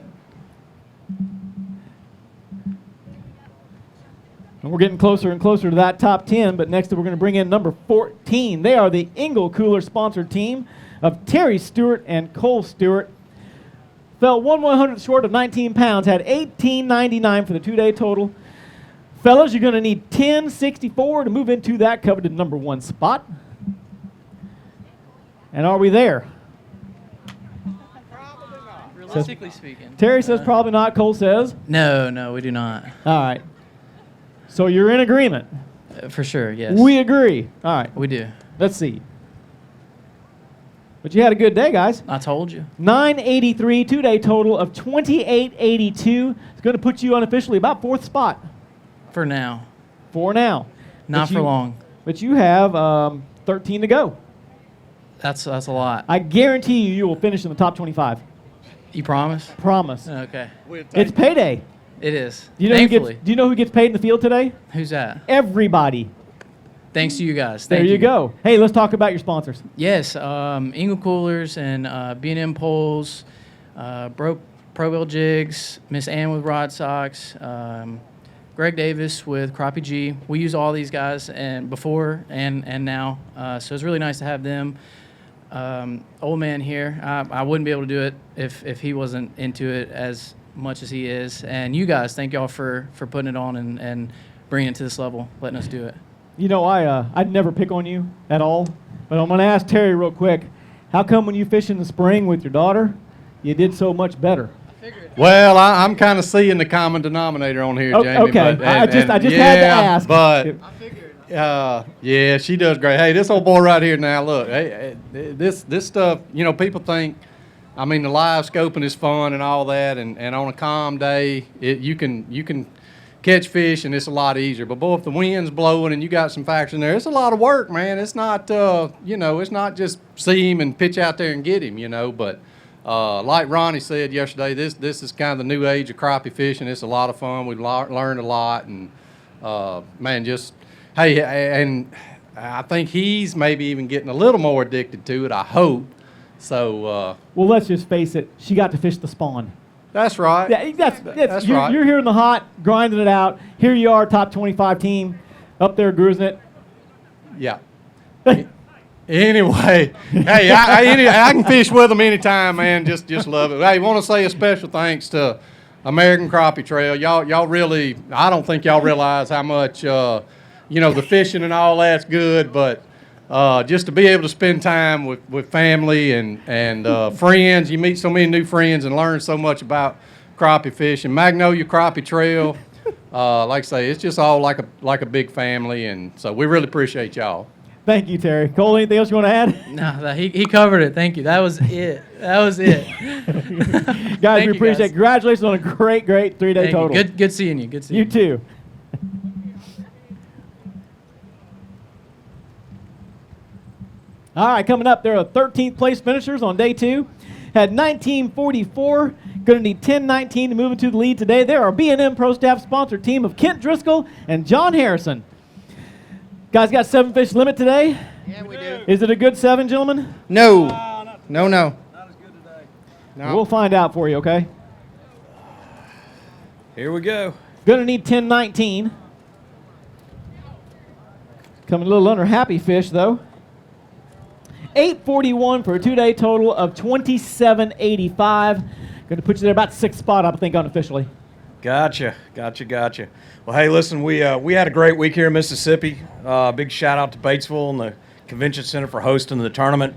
And we're getting closer and closer to that top 10, but next we're going to bring in number 14. They are the Engel Cooler sponsored team of Terry Stewart and Cole Stewart. Fell 1/100th short of 19 pounds, had 1899 for the 2-day total. Fellas, you're going to need 1064 to move into that coveted number 1 spot. And are we there? Realistically speaking. Terry says probably not. Cole says? No, we do not. All right. So you're in agreement? For sure, yes. We agree. All right. We do. Let's see. But you had a good day, guys. I told you. 983, 2-day total of 2882. It's going to put you unofficially about 4th spot. For now. For now. Not for long. But you have 13 to go. That's a lot. I guarantee you will finish in the top 25. You promise? Promise. Okay. It's payday. It is. Do you know Thankfully. do you know who gets paid in the field today? Who's that? Everybody. Thanks to you guys. There Thank you go. Hey, let's talk about your sponsors. Yes, Eagle Coolers and B&M Poles, Pro-Bill Jigs, Miss Ann with Rod Socks, Greg Davis with Crappie G. We use all these guys and before and now, so it's really nice to have them. Old man here, I wouldn't be able to do it if he wasn't into it as much as he is. And you guys, thank y'all for putting it on and bringing it to this level, letting us do it. You know, I'd never pick on you at all, but I'm going to ask Terry real quick. How come when you fish in the spring with your daughter, you did so much better? Well, I'm kind of seeing the common denominator on here, Jamie. Okay, But, I just had to ask. But yeah, she does great. Hey, this old boy right here now. Look, hey, this stuff. You know, people think. I mean, the live scoping is fun and all that, and on a calm day, you can catch fish and it's a lot easier. But boy, if the wind's blowing and you got some factors in there, it's a lot of work, man. It's not it's not just see him and pitch out there and get him, But like Ronnie said yesterday, this is kind of the new age of crappie fishing. It's a lot of fun. We've learned a lot, and man, just hey, and I think he's maybe even getting a little more addicted to it. I hope. So well, let's just face it. She got to fish the spawn. That's right. Yeah, that's right. You're here in the hot, grinding it out. Here you are, top 25 team, up there cruising it. Yeah. Anyway, hey, I can fish with them anytime, man. Just love it. Hey, want to say a special thanks to American Crappie Trail. Y'all really, I don't think y'all realize how much, the fishing and all that's good, but just to be able to spend time with family and friends. You meet so many new friends and learn so much about crappie fishing. Magnolia Crappie Trail, like I say, it's just all like a big family, and so we really appreciate y'all. Thank you, Terry. Cole, anything else you want to add? No, he covered it. Thank you. That was it. Guys, we appreciate it. Congratulations on a great 3-day total. Good seeing you. Good seeing you. You too. All right, coming up, there are 13th place finishers on day 2. Had 1944. Going to need 10-19 to move into the lead today. There are B&M Pro Staff sponsored team of Kent Driscoll and John Harrison. Guys, got 7 fish limit today? Yeah, we do. Is it a good 7, gentlemen? No. No. Not as good today. No. We'll find out for you, okay? Here we go. Going to need 10-19. Coming a little under happy fish, though. 841 for a 2-day total of 2785. Going to put you there about 6th spot, I think, unofficially. Gotcha. Well, hey, listen, we had a great week here in Mississippi. Big shout out to Batesville and the Convention Center for hosting the tournament.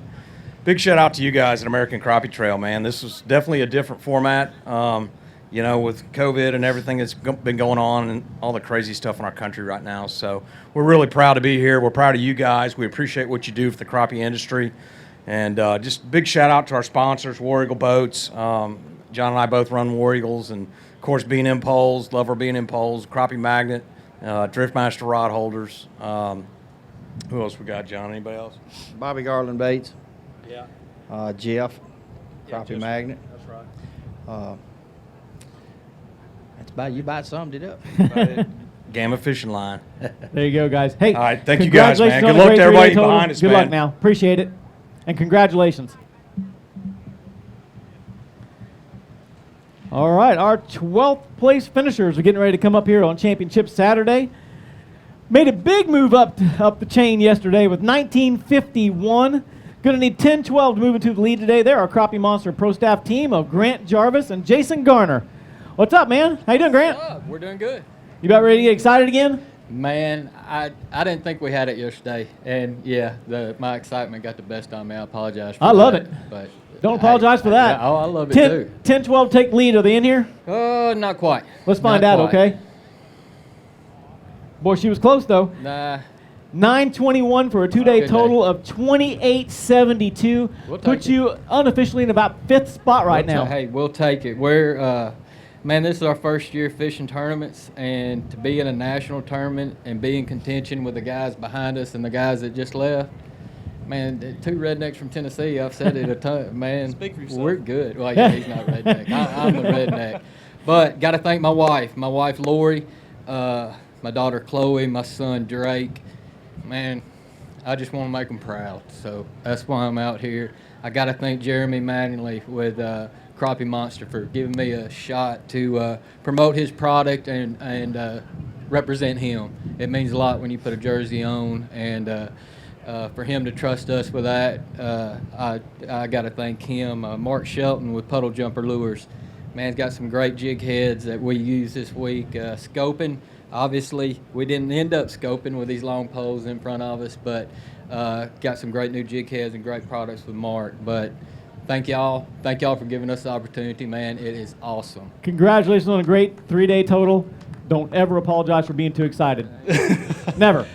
Big shout out to you guys at American Crappie Trail, man. This was definitely a different format, with COVID and everything that's been going on and all the crazy stuff in our country right now. So we're really proud to be here. We're proud of you guys. We appreciate what you do for the crappie industry. And just big shout out to our sponsors, War Eagle Boats. John and I both run War Eagles, and of course, B&M Poles, love our B&M Poles, Crappie Magnet, Driftmaster Rod Holders. Who else we got, John? Anybody else? Bobby Garland Baits. Yeah. Jeff, Crappie Jeff. Magnet. That's right. That's about, you about summed it up. Gamma Fishing Line. There you go, guys. Hey, all right, thank you guys, man. congratulations Good on a luck great to everybody 3-day total. behind us, Good man. luck now. Appreciate it. And congratulations. All right, our 12th place finishers are getting ready to come up here on Championship Saturday. Made a big move up the chain yesterday with 1951. Going to need 10-12 to move into the lead today. They're our Crappie Monster Pro Staff team of Grant Jarvis and Jason Garner. What's up, man? How you doing, Grant? What's up? We're doing good. You about ready to get excited again? Man, I didn't think we had it yesterday, and yeah, my excitement got the best on me. I apologize for that. I love it. But don't apologize for that. Yeah, I love it too. 10-12 take the lead. Are they in here? Not quite. Let's find out, okay? Boy, she was close, though. Nah. 921 for a 2-day total of 2872. Puts you unofficially in about 5th spot right now. Hey, we'll take it. We're, man, this is our first year fishing tournaments, and to be in a national tournament and be in contention with the guys behind us and the guys that just left, man, 2 rednecks from Tennessee, I've said it a ton, man. Speak for yourself. We're good. Well, yeah, he's not redneck. I'm the redneck. But got to thank my wife Lori, my daughter Chloe, my son Drake. Man, I just want to make them proud. So that's why I'm out here. I got to thank Jeremy Mattingly with Crappie Monster for giving me a shot to promote his product and represent him. It means a lot when you put a jersey on, and for him to trust us with that, I got to thank him. Mark Shelton with Puddle Jumper Lures. Man's got some great jig heads that we use this week. Scoping, obviously, we didn't end up scoping with these long poles in front of us, but got some great new jig heads and great products with Mark. But thank y'all for giving us the opportunity, man. It is awesome. Congratulations on a great 3-day total. Don't ever apologize for being too excited. Never.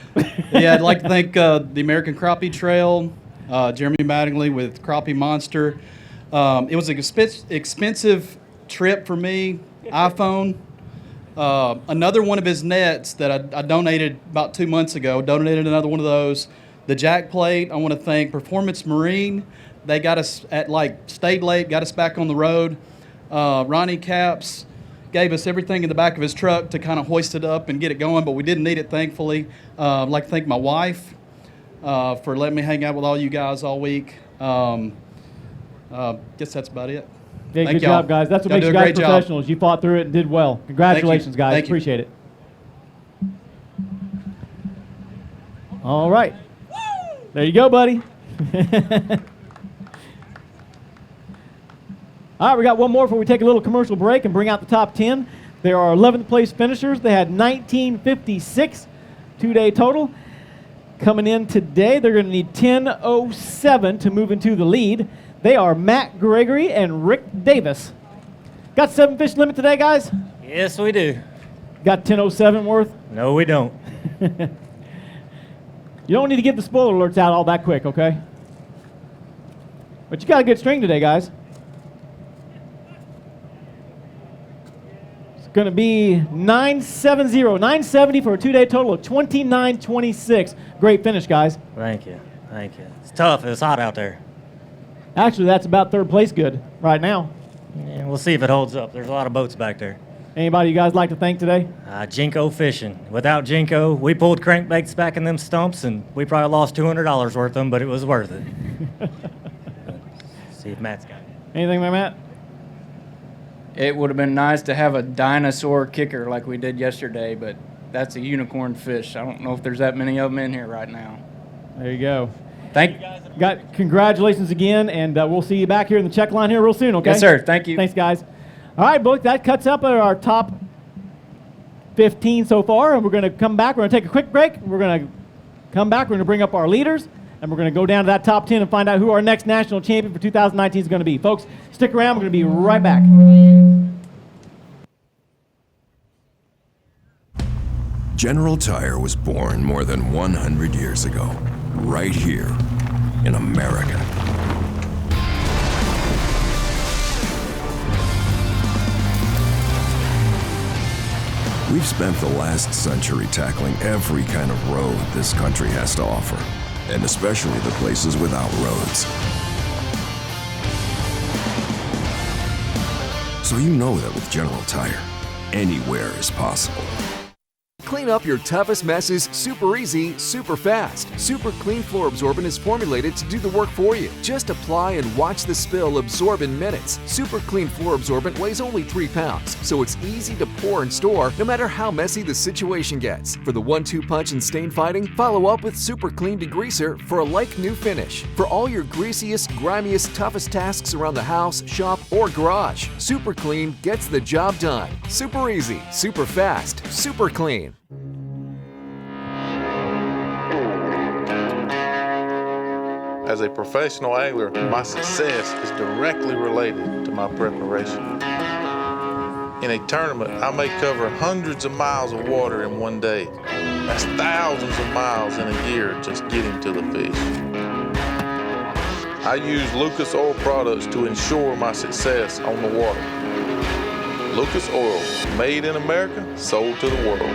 Yeah, I'd like to thank the American Crappie Trail, Jeremy Mattingly with Crappie Monster. It was an expensive trip for me. iPhone. Another one of his nets that I donated about 2 months ago, donated another one of those. The jack plate, I want to thank Performance Marine. They got us stayed late, got us back on the road. Ronnie Caps gave us everything in the back of his truck to kind of hoist it up and get it going, but we didn't need it, thankfully. I'd like to thank my wife for letting me hang out with all you guys all week. Guess that's about it. Hey, Thank good y'all. job, guys. That's what Y'all makes do you a guys great job. professionals. You fought through it and did well. Congratulations, guys. Thank you. Appreciate it. All right. There you go, buddy. All right, we got one more before we take a little commercial break and bring out the top 10. There are 11th place finishers. They had 1956 2-day total. Coming in today, they're going to need 10:07 to move into the lead. They are Matt Gregory and Rick Davis. Got 7 fish limit today, guys? Yes, we do. Got 10:07 worth? No, we don't. You don't need to give the spoiler alerts out all that quick, okay? But you got a good string today, guys. It's going to be 970 for a 2-day total of 29.26. Great finish, guys. Thank you. Thank you. It's tough. It's hot out there. Actually, that's about 3rd place good right now. Yeah, we'll see if it holds up. There's a lot of boats back there. Anybody you guys like to thank today? Jinko Fishing. Without Jinko, we pulled crankbaits back in them stumps, and we probably lost $200 worth of them, but it was worth it. See if Matt's got it. Anything, my Matt? It would have been nice to have a dinosaur kicker like we did yesterday, but that's a unicorn fish. I don't know if there's that many of them in here right now. There you go. Thank you. Congratulations again, and we'll see you back here in the check line here real soon, okay? Yes, sir. Thank you. Thanks, guys. All right, boys, that cuts up our top 15 so far, and we're going to come back. We're going to take a quick break. We're going to come back. We're going to bring up our leaders, and we're going to go down to that top 10 and find out who our next national champion for 2019 is going to be. Folks, stick around. We're going to be right back. General Tire was born more than 100 years ago, right here in America. We've spent the last century tackling every kind of road this country has to offer, and especially the places without roads. So you know that with General Tire, anywhere is possible. Clean up your toughest messes super easy, super fast. Super Clean Floor Absorbent is formulated to do the work for you. Just apply and watch the spill absorb in minutes. Super Clean Floor Absorbent weighs only 3 pounds, so it's easy to pour and store no matter how messy the situation gets. For the 1-2 punch and stain fighting, follow up with Super Clean Degreaser for a like-new finish. For all your greasiest, grimiest, toughest tasks around the house, shop, or garage, Super Clean gets the job done. Super easy, super fast, super clean. As a professional angler, my success is directly related to my preparation. In a tournament, I may cover hundreds of miles of water in one day. That's thousands of miles in a year just getting to the fish. I use Lucas Oil products to ensure my success on the water. Lucas Oil, made in America, sold to the world.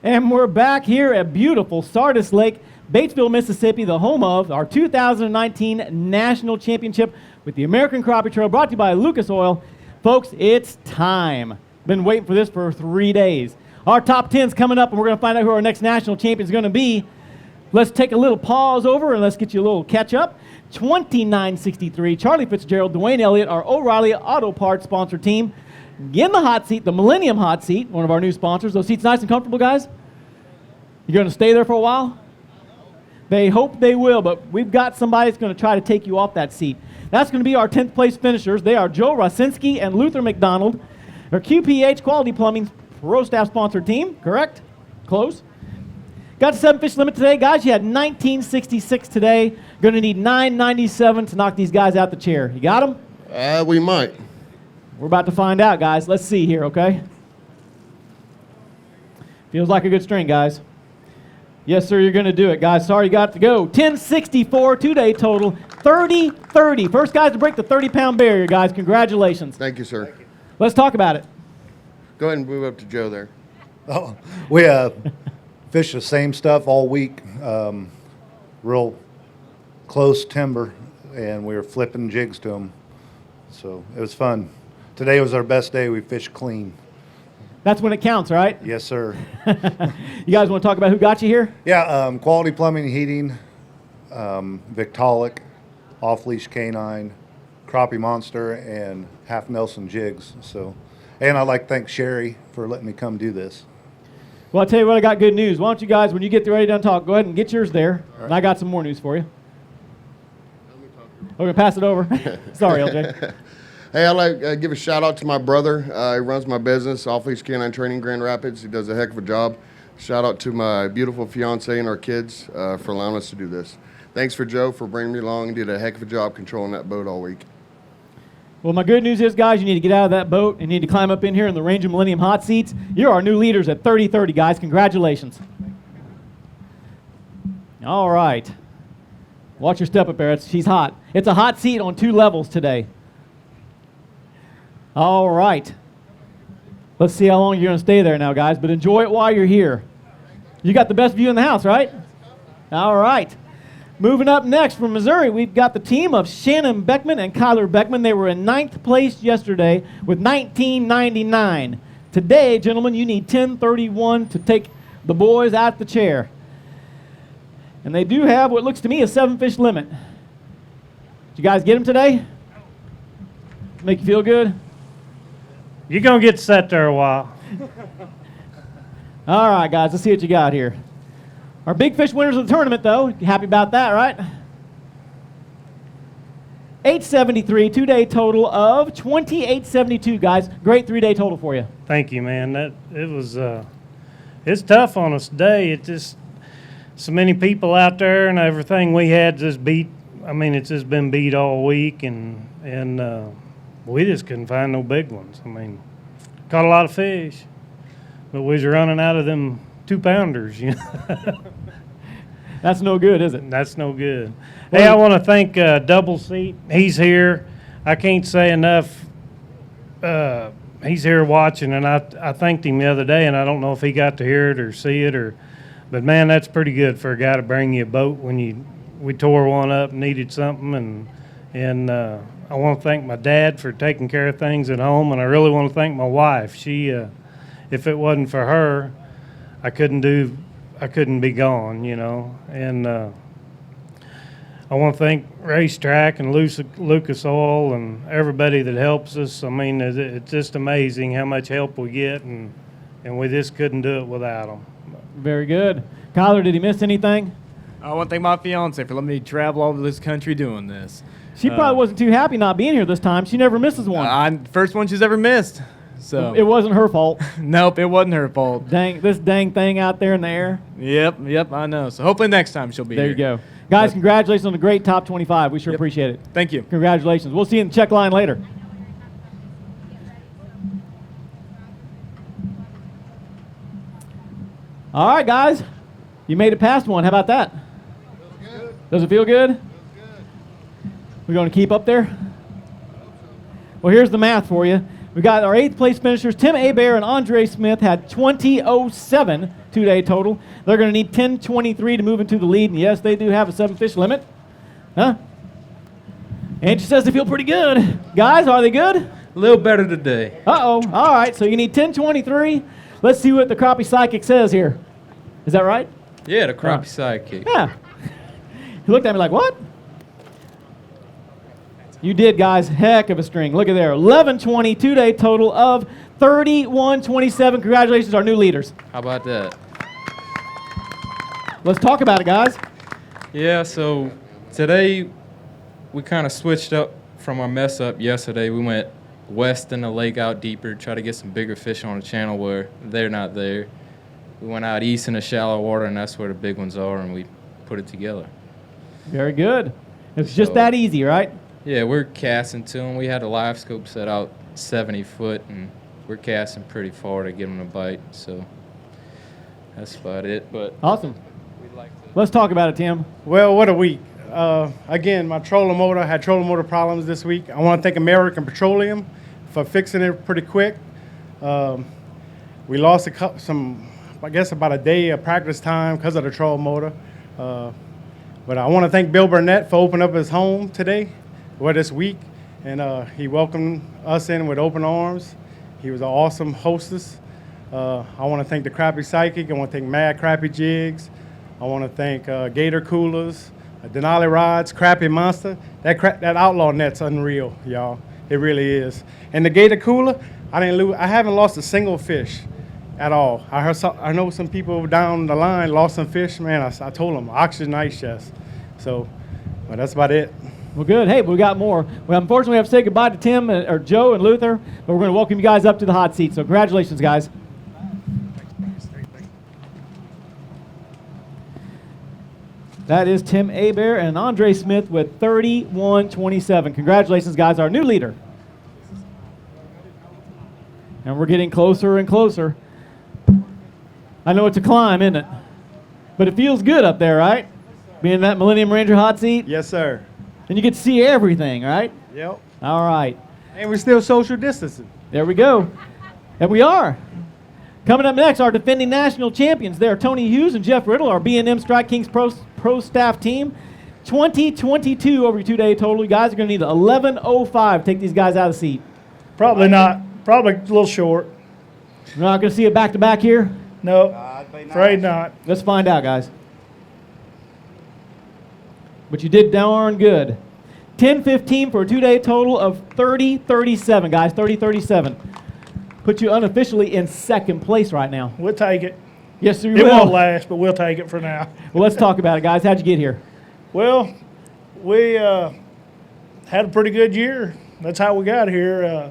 And we're back here at beautiful Sardis Lake, Batesville, Mississippi, the home of our 2019 National Championship with the American Crappie Trail, brought to you by Lucas Oil. Folks, it's time. Been waiting for this for 3 days. Our top 10's coming up, and we're going to find out who our next national champion is going to be. Let's take a little pause over, and let's get you a little catch-up. 2963, Charlie Fitzgerald, Dwayne Elliott, our O'Reilly Auto Parts sponsor team. In the hot seat, the Millennium Hot Seat, one of our new sponsors. Those seats nice and comfortable, guys? You going to stay there for a while? They hope they will, but we've got somebody that's going to try to take you off that seat. That's going to be our 10th place finishers. They are Joe Rosinski and Luther McDonald. Our QPH Quality Plumbing Pro Staff sponsored team, correct? Close. Got the 7 fish limit today. Guys, you had 1966 today. Going to need 997 to knock these guys out the chair. You got them? We might. We're about to find out, guys. Let's see here, okay? Feels like a good string, guys. Yes, sir, you're going to do it, guys. Sorry you got to go. 1064 two-day total, 30-30. First guys to break the 30-pound barrier, guys. Congratulations. Thank you, sir. Let's talk about it. Go ahead and move up to Joe there. Oh, we fished the same stuff all week. Real close timber, and we were flipping jigs to them. So it was fun. Today was our best day. We fished clean. That's when it counts, right? Yes, sir. You guys want to talk about who got you here? Yeah, Quality Plumbing and Heating, Victaulic, Off Leash Canine, Crappie Monster, and Half Nelson Jigs. So, and I'd like to thank Sherry for letting me come do this. Well, I'll tell you what, I got good news. Why don't you guys, when you get ready to talk, go ahead and get yours there. Right. And I got some more news for you. We're going to pass it over. Sorry, LJ. Hey, I'd like to give a shout out to my brother. He runs my business, Off Leash Canine Training Grand Rapids. He does a heck of a job. Shout out to my beautiful fiance and our kids for allowing us to do this. Thanks for Joe for bringing me along and did a heck of a job controlling that boat all week. Well, my good news is, guys, you need to get out of that boat and need to climb up in here in the Ranger Millennium hot seats. You're our new leaders at 30-30, guys. Congratulations. All right. Watch your step up there. She's hot. It's a hot seat on 2 levels today. All right. Let's see how long you're going to stay there now, guys, but enjoy it while you're here. You got the best view in the house, right? All right. Moving up next from Missouri, we've got the team of Shannon Beckman and Kyler Beckman. They were in 9th place yesterday with 1999. Today, gentlemen, you need 1031 to take the boys out the chair. And they do have what looks to me a 7-fish limit. Did you guys get them today? Make you feel good? You're going to get set there a while. All right, guys, let's see what you got here. Our big fish winners of the tournament, though. You happy about that, right? 873, 2-day total of 2872, guys. Great 3-day total for you. Thank you, man. It's tough on us today. It just so many people out there, and everything we had just beat. I mean, it's just been beat all week, and we just couldn't find no big ones. I mean, caught a lot of fish, but we was running out of them 2-pounders, you know. That's no good, is it? That's no good. Hey, I want to thank Double Seat. He's here. I can't say enough. He's here watching, and I thanked him the other day, and I don't know if he got to hear it or see it, but man, that's pretty good for a guy to bring you a boat when we tore one up and needed something, and I want to thank my dad for taking care of things at home, and I really want to thank my wife. She, if it wasn't for her, I couldn't be gone, you know. And I want to thank Racetrack and Lucas Oil and everybody that helps us. I mean, it's just amazing how much help we get, and we just couldn't do it without them. Very good. Kyler, did he miss anything? I want to thank my fiance for letting me travel all over this country doing this. She probably wasn't too happy not being here this time. She never misses one. First one she's ever missed. So it wasn't her fault. Nope, it wasn't her fault. This dang thing out there in the air. Yep, I know. So hopefully next time she'll be there here. There you go. Guys, congratulations on the great top 25. We sure appreciate it. Thank you. Congratulations. We'll see you in the check line later. All right, guys. You made it past one. How about that? Does it feel good? We're going to keep up there? Well, here's the math for you. We got our 8th place finishers. Tim Abear and Andre Smith had 20.07 2-day total. They're going to need 10.23 to move into the lead. And yes, they do have a 7-fish limit. Huh? Angie says they feel pretty good. Guys, are they good? A little better today. Uh-oh. All right, so you need 10.23. Let's see what the crappie psychic says here. Is that right? Yeah, the crappie sidekick. Yeah. He looked at me like, what? You did, guys. Heck of a string. Look at there. 11-20, 2-day total of 31-27. Congratulations, our new leaders. How about that? Let's talk about it, guys. Yeah, so today we kind of switched up from our mess up yesterday. We went west in the lake out deeper, try to get some bigger fish on the channel where they're not there. We went out east in the shallow water, and that's where the big ones are, and we put it together. Very good. It's just that easy, right? Yeah, we're casting to them. We had a live scope set out 70 foot, and we're casting pretty far to get them to bite, so that's about it. But awesome. Let's talk about it, Tim. Well, what a week. Again, my trolling motor had trolling motor problems this week. I want to thank American Petroleum for fixing it pretty quick. We lost I guess about a day of practice time because of the troll motor. But I want to thank Bill Burnett for opening up his home today, this week. And he welcomed us in with open arms. He was an awesome hostess. I want to thank the Crappie Psychic. I want to thank Mad Crappie Jigs. I want to thank Gator Coolers, Denali Rods, Crappie Monster. That outlaw net's unreal, y'all. It really is. And the Gator Cooler, I haven't lost a single fish at all. I know some people down the line lost some fish. Man, I told them, oxygen ice chest. So, but that's about it. Well, good. Hey, we got more. Well, unfortunately, we have to say goodbye to Tim or Joe and Luther, but we're going to welcome you guys up to the hot seat. So congratulations, guys. That is Tim Hebert and Andre Smith with 31-27. Congratulations, guys, our new leader. And we're getting closer and closer. I know it's a climb, isn't it? But it feels good up there, right? Being in that Millennium Ranger hot seat? Yes, sir. And you get to see everything, right? Yep. All right. And we're still social distancing. There we go. And we are. Coming up next, our defending national champions there, Tony Hughes and Jeff Riddle, our B&M Strike Kings pro staff team. 20-22 over your 2-day total. You guys are going to need 11:05 to take these guys out of the seat. Probably not. Probably a little short. We're not going to see it back-to-back here? No, afraid not. Let's find out, guys. But you did darn good. 10-15 for a 2-day total of 30-37, guys. 30-37. Put you unofficially in second place right now. We'll take it. Yes, sir. It won't last, but we'll take it for now. Well, let's talk about it, guys. How'd you get here? Well, we had a pretty good year. That's how we got here.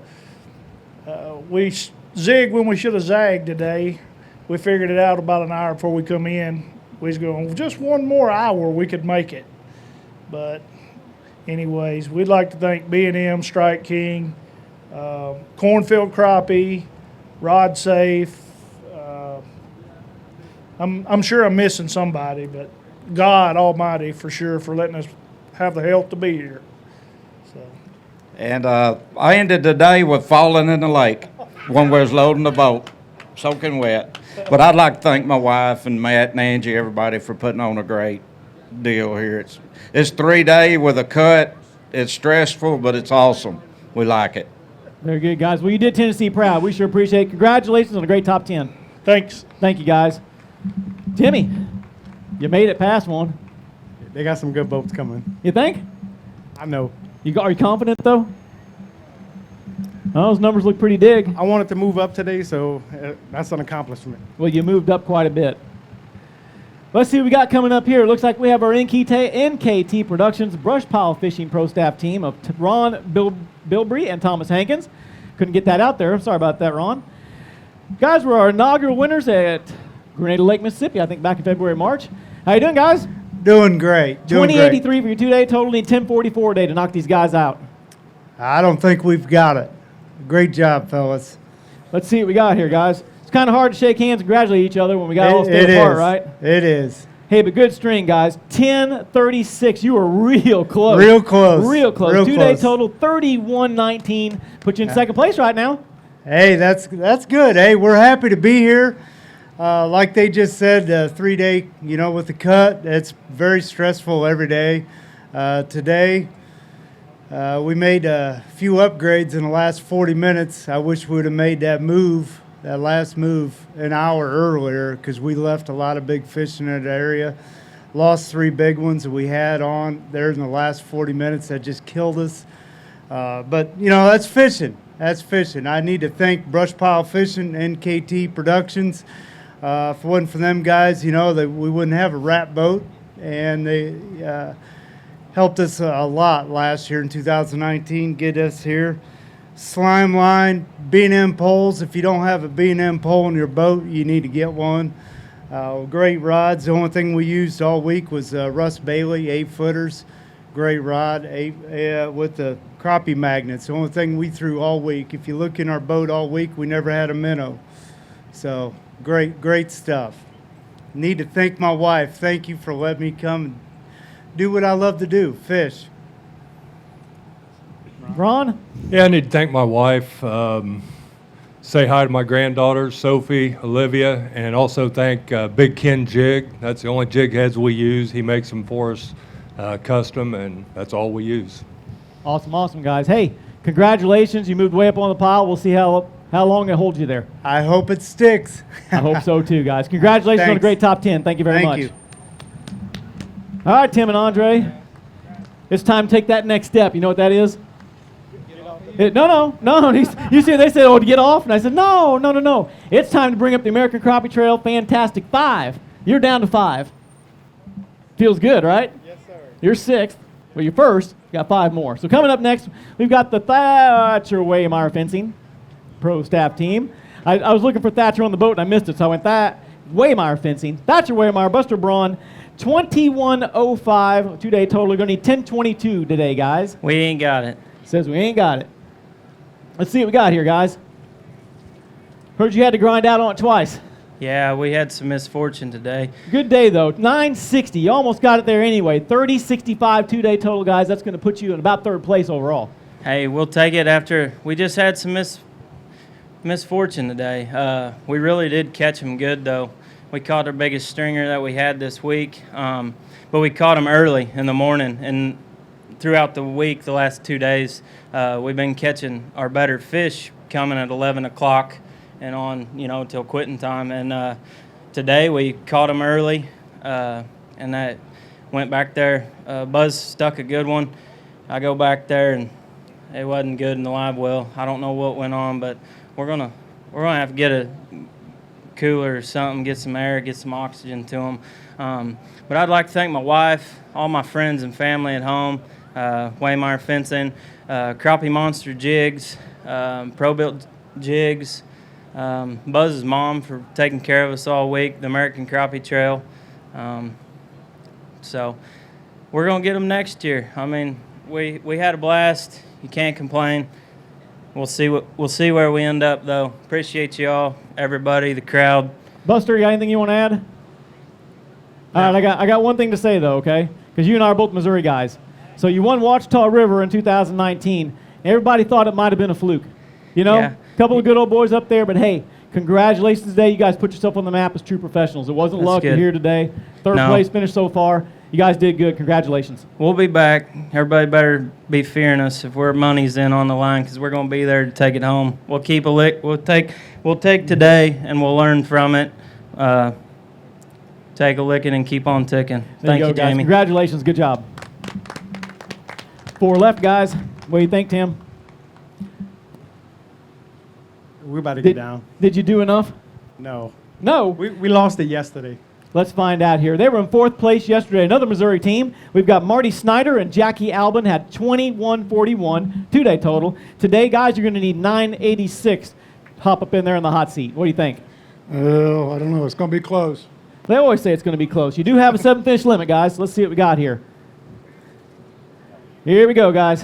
We zigged when we should have zagged today. We figured it out about an hour before we come in. We was going, just one more hour we could make it. But anyways, we'd like to thank B&M, Strike King, Cornfield Crappie, Rod Safe. I'm sure I'm missing somebody, but God Almighty for sure for letting us have the health to be here. And I ended the day with falling in the lake when we was loading the boat, soaking wet. But I'd like to thank my wife and Matt and Angie, everybody, for putting on a great deal here. It's 3 days with a cut. It's stressful, but it's awesome. We like it. Very good, guys. Well, you did Tennessee proud. We sure appreciate it. Congratulations on a great top 10. Thanks. Thank you, guys. Timmy, you made it past one. They got some good boats coming. You think? I know. Are you confident, though? Those numbers look pretty big. I wanted to move up today, so that's an accomplishment. Well, you moved up quite a bit. Let's see what we got coming up here. It looks like we have our NKT Productions Brush Pile Fishing Pro Staff team of Ron Bilbrey and Thomas Hankins. Couldn't get that out there. Sorry about that, Ron. Guys, we're our inaugural winners at Grenada Lake, Mississippi, I think back in February, March. How you doing, guys? Doing great. 2083 for your 2-day total, need 1044 a day to knock these guys out. I don't think we've got it. Great job, fellas. Let's see what we got here, guys. It's kind of hard to shake hands and congratulate each other when we got all stay apart, right? It is. Hey, but good string, guys. 1036. You were real close. Real close. Real close. Real 2-day close. total, 3119. Put you in second place right now. Hey, that's good. Hey, we're happy to be here. Like they just said, 3-day, with the cut, it's very stressful every day. Today, we made a few upgrades in the last 40 minutes. I wish we would have made that move that last move an hour earlier because we left a lot of big fish in that area. Lost 3 big ones that we had on there in the last 40 minutes that just killed us. But, you know, that's fishing. That's fishing. I need to thank Brush Pile Fishing, NKT Productions. If it wasn't for them guys, you know, that we wouldn't have a wrap boat. And they helped us a lot last year in 2019, get us here. Slime line, B&M poles. If you don't have a B&M pole in your boat, you need to get one. Great rods. The only thing we used all week was Russ Bailey 8-footers. Great rod with the crappie magnets. The only thing we threw all week. If you look in our boat all week, we never had a minnow. So great stuff. Need to thank my wife. Thank you for letting me come and do what I love to do, fish. Ron? Yeah, I need to thank my wife. Say hi to my granddaughters, Sophie, Olivia, and also thank Big Ken Jig. That's the only jig heads we use. He makes them for us custom, and that's all we use. Awesome, guys. Hey, congratulations. You moved way up on the pile. We'll see how long it holds you there. I hope it sticks. I hope so too, guys. Congratulations on a Thanks. great top 10. Thank you very much. Thank you. All right, Tim and Andre. It's time to take that next step. You know what that is? No. You see, they said, to get off. And I said, no. It's time to bring up the American Crappie Trail Fantastic 5. You're down to 5. Feels good, right? Yes, sir. You're 6th. Well, you're first. You got 5 more. So coming up next, we've got the Thatcher Waymire Fencing Pro Staff Team. I was looking for Thatcher on the boat, and I missed it, so I went Waymire Fencing. Thatcher Waymire, Buster Braun, 2105 2-day total. We're going to need 1022 today, guys. We ain't got it. Says we ain't got it. Let's see what we got here, guys. Heard you had to grind out on it twice. Yeah, we had some misfortune today. Good day, though. 960. You almost got it there anyway. 3065 2-day total, guys. That's going to put you in about 3rd place overall. Hey, we'll take it after we just had some misfortune today. We really did catch them good, though. We caught our biggest stringer that we had this week, but we caught them early in the morning. And throughout the week, the last 2 days, we've been catching our better fish coming at 11 o'clock and on, till quitting time. And today we caught them early, and that went back there. Buzz stuck a good one. I go back there, and it wasn't good in the live well. I don't know what went on, but we're gonna have to get a cooler or something, get some air, get some oxygen to them. But I'd like to thank my wife, all my friends and family at home, Waymire Fencing, Crappie Monster Jigs, Pro-Built Jigs, Buzz's mom for taking care of us all week, the American Crappie Trail. So we're going to get them next year. I mean, we had a blast. You can't complain. We'll see where we end up, though. Appreciate you all, everybody, the crowd. Buster, you got anything you want to add? All right, I got one thing to say, though, okay? Because you and I are both Missouri guys. So you won Ouachita River in 2019. Everybody thought it might have been a fluke. A couple of good old boys up there, but hey, congratulations today. You guys put yourself on the map as true professionals. It wasn't luck. You're here today. 3rd place finish so far. You guys did good. Congratulations. We'll be back. Everybody better be fearing us if we're money's in on the line, because we're going to be there to take it home. We'll keep a lick. We'll take today and we'll learn from it. Take a licking and keep on ticking. Thank you, guys. Jamie. Congratulations. Good job. 4 left, guys. What do you think, Tim? We're about to get down. Did you do enough? No. No? We lost it yesterday. Let's find out here. They were in 4th place yesterday. Another Missouri team. We've got Marty Snyder and Jackie Albin had 2141 2-day total. Today, guys, you're going to need 986. Hop up in there in the hot seat. What do you think? Oh, I don't know. It's going to be close. They always say it's going to be close. You do have a 7-finish limit, guys. Let's see what we got here. Here we go, guys.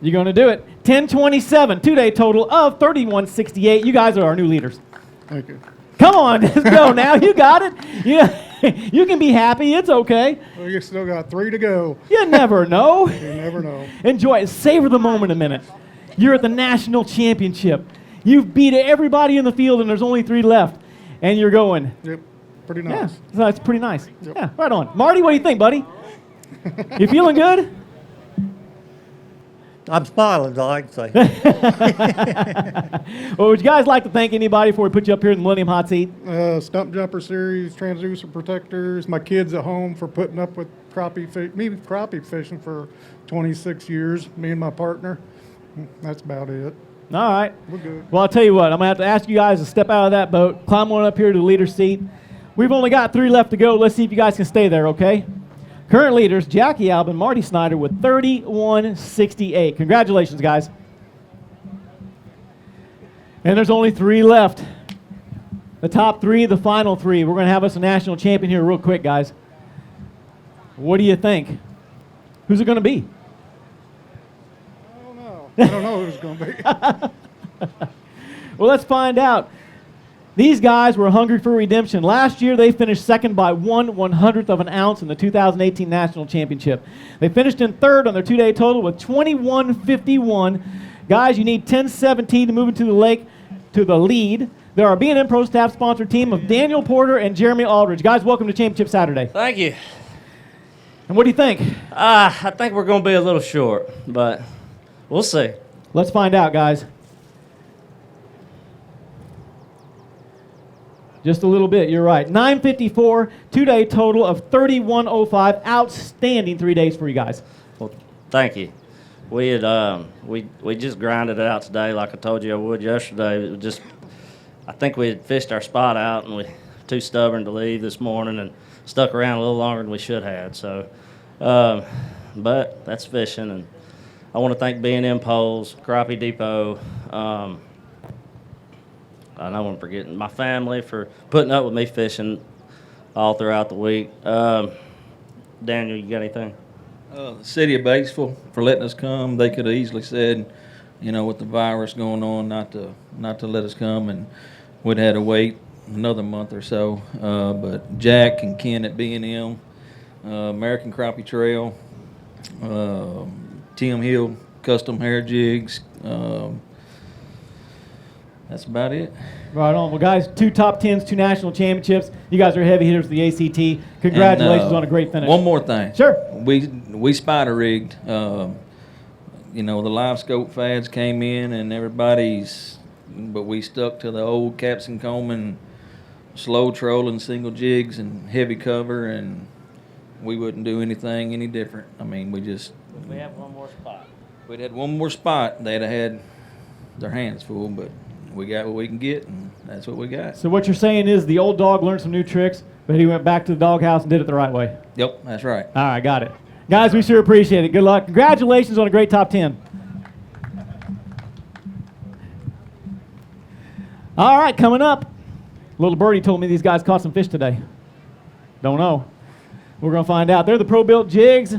You're going to do it. 1027, 2-day total of 3168. You guys are our new leaders. Thank you. Come on, let's go now. You got it. You can be happy. It's okay. Well, you still got 3 to go. You never know. You never know. Enjoy it. Savor the moment a minute. You're at the national championship. You've beat everybody in the field, and there's only 3 left. And you're going. Yep. Pretty nice. Yeah, so that's pretty nice. Yep. Yeah, right on. Marty, what do you think, buddy? You feeling good? I'm smiling, so I can say. Well, would you guys like to thank anybody before we put you up here in the Millennium Hot Seat? Stump Jumper Series, Transducer Protectors, my kids at home for putting up with crappie fishing for 26 years, me and my partner. That's about it. All right. We're good. Well, I'll tell you what. I'm going to have to ask you guys to step out of that boat, climb on up here to the leader's seat. We've only got 3 left to go. Let's see if you guys can stay there, okay? Current leaders, Jackie Albin, Marty Snyder with 31.68. Congratulations, guys. And there's only 3 left. The top 3, the final 3. We're going to have us a national champion here real quick, guys. What do you think? Who's it going to be? I don't know who it's going to be. Well, let's find out. These guys were hungry for redemption. Last year, they finished second by 1/100th of an ounce in the 2018 National Championship. They finished in third on their 2-day total with 21.51. Guys, you need 10.17 to move into the lake to the lead. They're our B&M Pro Staff sponsored team of Daniel Porter and Jeremy Aldridge. Guys, welcome to Championship Saturday. Thank you. And what do you think? I think we're going to be a little short, but we'll see. Let's find out, guys. Just a little bit, you're right. 9.54, 2-day total of 31.05. Outstanding 3 days for you guys. Well, thank you. We had we just grinded it out today, like I told you I would yesterday. It was just, I think we had fished our spot out, and we were too stubborn to leave this morning, and stuck around a little longer than we should have. So, but that's fishing, and I want to thank B&M Poles, Crappie Depot. I know I'm forgetting my family for putting up with me fishing all throughout the week. Daniel, you got anything? The city of Batesville for letting us come. They could have easily said, you know, with the virus going on, not to let us come, and we'd had to wait another month or so. But Jack and Ken at B&M, American Crappie Trail, Tim Hill Custom Hair Jigs. That's about it. Right on. Well, guys, 2 top 10s, 2 national championships. You guys are heavy hitters for the ACT. Congratulations on a great finish. One more thing. Sure. We spider rigged. You know, the live scope fads came in and but we stuck to the old Capson Coleman slow trolling single jigs and heavy cover, and we wouldn't do anything any different. I mean, We have one more spot. We'd had one more spot. They'd have had their hands full, but we got what we can get, and that's what we got. So what you're saying is the old dog learned some new tricks, but he went back to the doghouse and did it the right way. Yep, that's right. All right, got it. Guys, we sure appreciate it. Good luck. Congratulations on a great top 10. All right, coming up. Little Birdie told me these guys caught some fish today. Don't know. We're going to find out. They're the Pro Built Jigs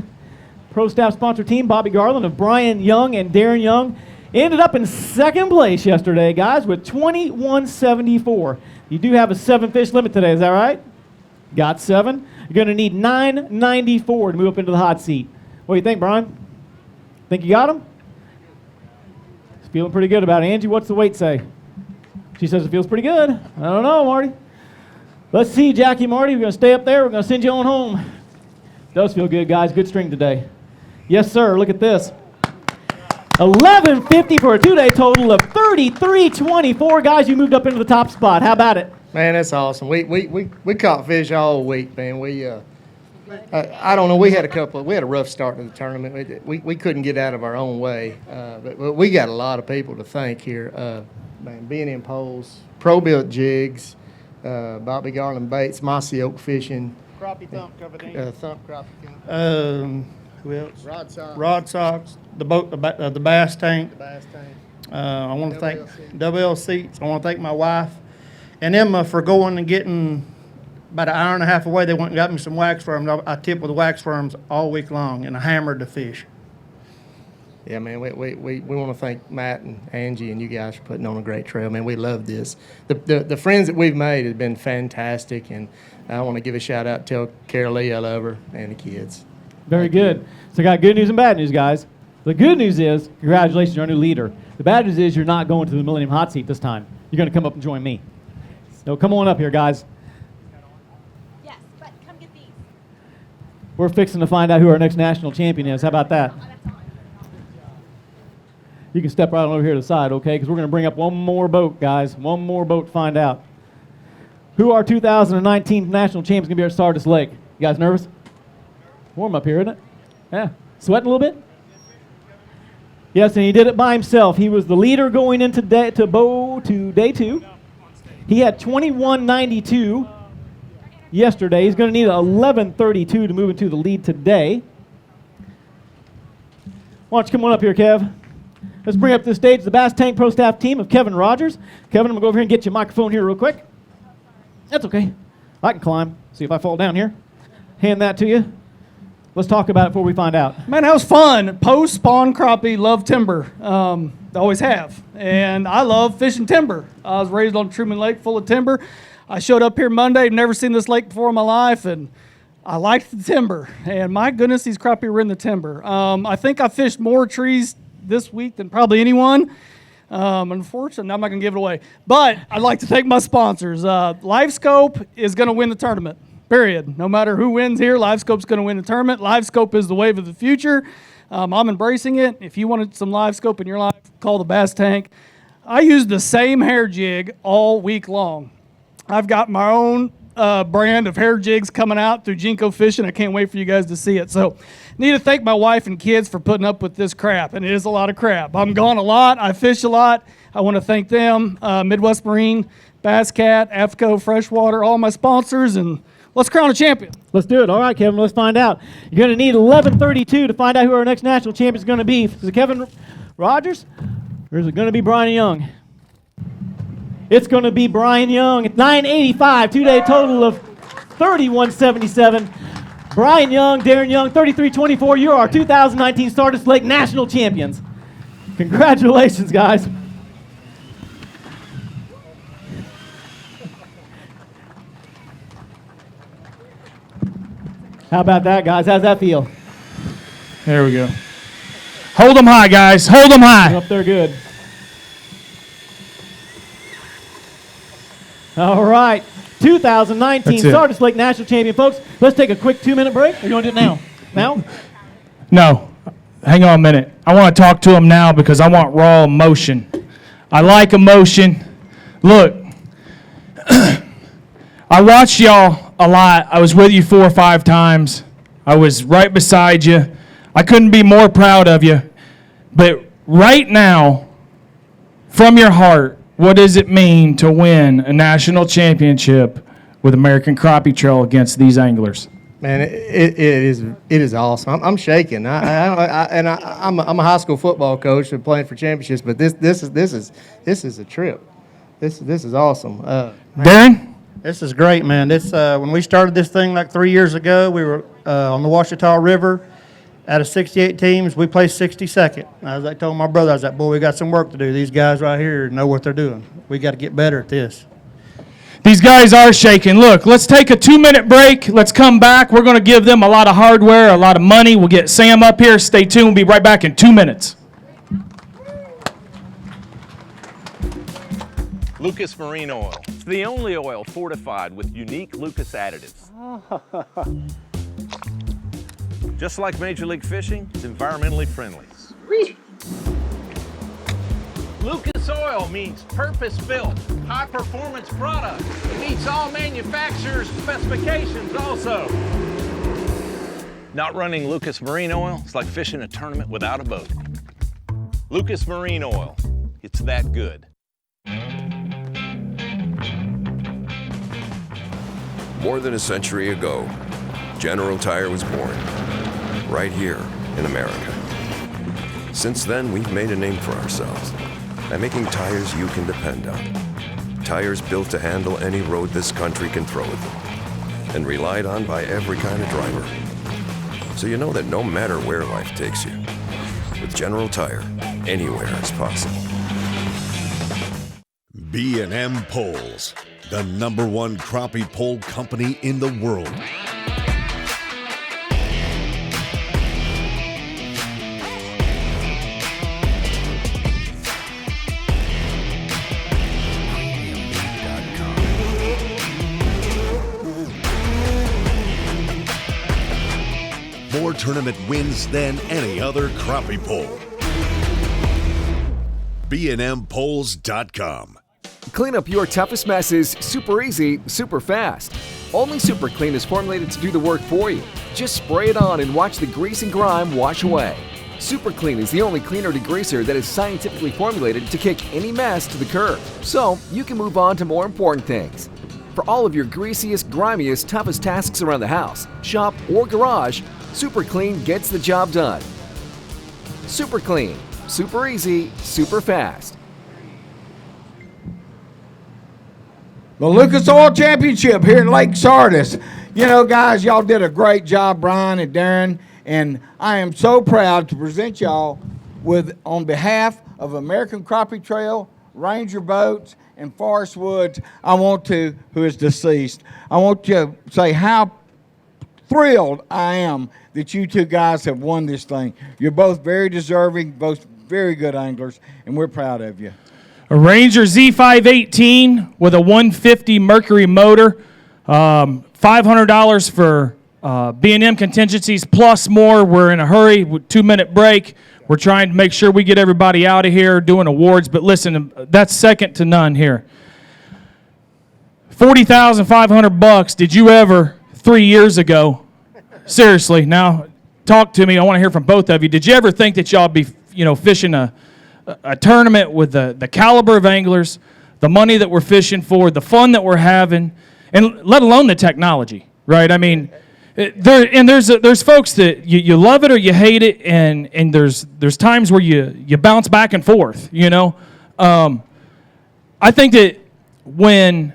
Pro Staff sponsor team. Bobby Garland of Brian Young and Darren Young ended up in second place yesterday, guys, with 21.74. You do have a 7-fish limit today, is that right? Got 7. You're going to need 9.94 to move up into the hot seat. What do you think, Brian? Think you got him? He's feeling pretty good about it. Angie, what's the weight say? She says it feels pretty good. I don't know, Marty. Let's see, Jackie, Marty. We're going to stay up there. We're going to send you on home. Does feel good, guys. Good string today. Yes, sir. Look at this. 11.50 for a 2-day total of 33.24. Guys, you moved up into the top spot. How about it? Man, that's awesome. We caught fish all week, man. I don't know. We had a rough start to the tournament. We couldn't get out of our own way, but we got a lot of people to thank here. Man, B&M Poles, Pro Built Jigs, Bobby Garland Baits, Mossy Oak Fishing, Crappie Thump covered in. Thump Crappie. Who else? Rod Socks. The boat, the bass tank. The bass tank. I want to thank Double L Seats. I want to thank my wife and Emma for going and getting about an hour and a half away. They went and got me some wax worms. I tipped with wax worms all week long, and I hammered the fish. Yeah, man, we want to thank Matt and Angie and you guys for putting on a great trail. Man, we love this. The friends that we've made have been fantastic, and I want to give a shout out, tell Carol Lee I love her, and the kids. Very good. So I got good news and bad news, guys. The good news is, congratulations, you're our new leader. The bad news is you're not going to the Millennium Hot Seat this time. You're going to come up and join me. So come on up here, guys. Yes, but come get these. We're fixing to find out who our next national champion is. How about that? you can step right on over here to the side, okay? Because we're going to bring up one more boat, guys. One more boat to find out who our 2019 national champion is going to be at Sardis Lake. You guys nervous? Warm up here, isn't it? Yeah. Sweating a little bit? Yes, and he did it by himself. He was the leader going into day 2. He had 21.92 yesterday. He's going to need 11.32 to move into the lead today. Why don't you come on up here, Kev? Let's bring up to the stage the Bass Tank Pro Staff team of Kevin Rogers. Kevin, I'm going to go over here and get you a microphone here real quick. That's okay. I can climb. See if I fall down here. Hand that to you. Let's talk about it before we find out. Man, that was fun. Post, spawn, crappie, love timber. Always have. And I love fishing timber. I was raised on Truman Lake full of timber. I showed up here Monday, never seen this lake before in my life, and I liked the timber. And my goodness, these crappie were in the timber. I think I fished more trees this week than probably anyone. Unfortunately, I'm not going to give it away. But I'd like to thank my sponsors. LiveScope is going to win the tournament. Period. No matter who wins here, LiveScope's going to win the tournament. LiveScope is the wave of the future. I'm embracing it. If you wanted some LiveScope in your life, call the Bass Tank. I use the same hair jig all week long. I've got my own brand of hair jigs coming out through Jinko Fishing. I can't wait for you guys to see it. So need to thank my wife and kids for putting up with this crap, and it is a lot of crap. I'm gone a lot. I fish a lot. I want to thank them, Midwest Marine, Bass Cat, AFCO, Freshwater, all my sponsors, and let's crown a champion. Let's do it. All right, Kevin, let's find out. You're going to need 11.32 to find out who our next national champion is going to be. Is it Kevin Rogers, or is it going to be Brian Young? It's going to be Brian Young at 9.85, two-day total of 31.77. Brian Young, Darren Young, 33.24. You're our 2019 Sardis Lake National Champions. Congratulations, guys. How about that, guys? How's that feel? There we go. Hold them high, guys. Hold them high. Up there good. All right. 2019 Sardis Lake National Champion, folks. Let's take a quick 2-minute break. Or you want to do it now? Now? No. Hang on a minute. I want to talk to them now because I want raw emotion. I like emotion. Look, I watched y'all a lot. I was with you 4 or 5 times. I was right beside you. I couldn't be more proud of you. But right now, from your heart, what does it mean to win a national championship with American Crappie Trail against these anglers? Man, it is awesome. I'm shaking. I'm a high school football coach and playing for championships, but this is a trip. This is awesome. Darren? This is great, man. This when we started this thing like 3 years ago, we were on the Ouachita River. Out of 68 teams, we placed 62nd. As I told my brother, I was like, boy, we got some work to do. These guys right here know what they're doing. We got to get better at this. These guys are shaking. Look, let's take a 2-minute break. Let's come back. We're going to give them a lot of hardware, a lot of money. We'll get Sam up here. Stay tuned. We'll be right back in 2 minutes. Lucas Marine Oil. It's the only oil fortified with unique Lucas additives. Just like Major League Fishing, it's environmentally friendly. Lucas Oil means purpose-built, high-performance product. It meets all manufacturers' specifications also. Not running Lucas Marine Oil is like fishing a tournament without a boat. Lucas Marine Oil, it's that good. More than a century ago, General Tire was born, right here in America. Since then, we've made a name for ourselves by making tires you can depend on. Tires built to handle any road this country can throw at them, and relied on by every kind of driver. So you know that no matter where life takes you, with General Tire, anywhere is possible. B&M Poles, the #1 crappie pole company in the world. More tournament wins than any other crappie pole. bnmpoles.com. Clean up your toughest messes super easy, super fast. Only Super Clean is formulated to do the work for you. Just spray it on and watch the grease and grime wash away. Super Clean is the only cleaner degreaser that is scientifically formulated to kick any mess to the curb, so you can move on to more important things. For all of your greasiest, grimiest, toughest tasks around the house, shop, or garage, Super Clean gets the job done. Super Clean. Super easy, super fast. The Lucas Oil Championship here in Lake Sardis. You know, guys, y'all did a great job, Brian and Darren, and I am so proud to present y'all with, on behalf of American Crappie Trail, Ranger Boats, and Forest Woods, who is deceased, I want to say how thrilled I am that you two guys have won this thing. You're both very deserving, both very good anglers, and we're proud of you. A Ranger Z518 with a 150 Mercury motor, $500 for B&M contingencies plus more. We're in a hurry with 2-minute break. We're trying to make sure we get everybody out of here doing awards, but listen, that's second to none here. $40,500. Did you ever 3 years ago? Seriously, now talk to me. I want to hear from both of you. Did you ever think that y'all be, fishing a tournament with the caliber of anglers, the money that we're fishing for, the fun that we're having, and let alone the technology, right? I mean, there's folks that you love it or you hate it, and there's times where you bounce back and forth, I think that when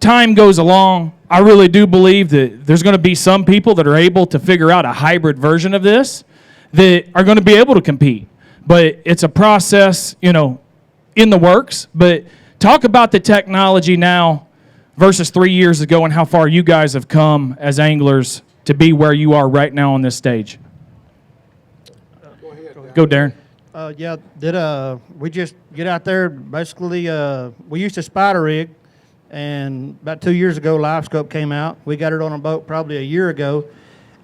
time goes along, I really do believe that there's going to be some people that are able to figure out a hybrid version of this that are going to be able to compete. But it's a process, in the works. But talk about the technology now versus 3 years ago and how far you guys have come as anglers to be where you are right now on this stage. Go, Darren. We just get out there, basically, we used to spider rig, and about 2 years ago, Live Scope came out. We got it on a boat probably a year ago,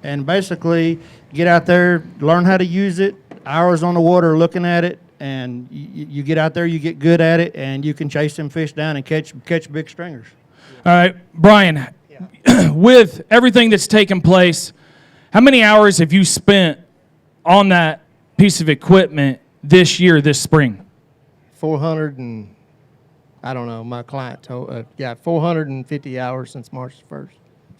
and basically get out there, learn how to use it, hours on the water looking at it, and you get out there, you get good at it, and you can chase them fish down and catch big stringers. All right, Brian, with everything that's taken place, how many hours have you spent on that piece of equipment this year, this spring? 400 and, I don't know, my client told, 450 hours since March 1st.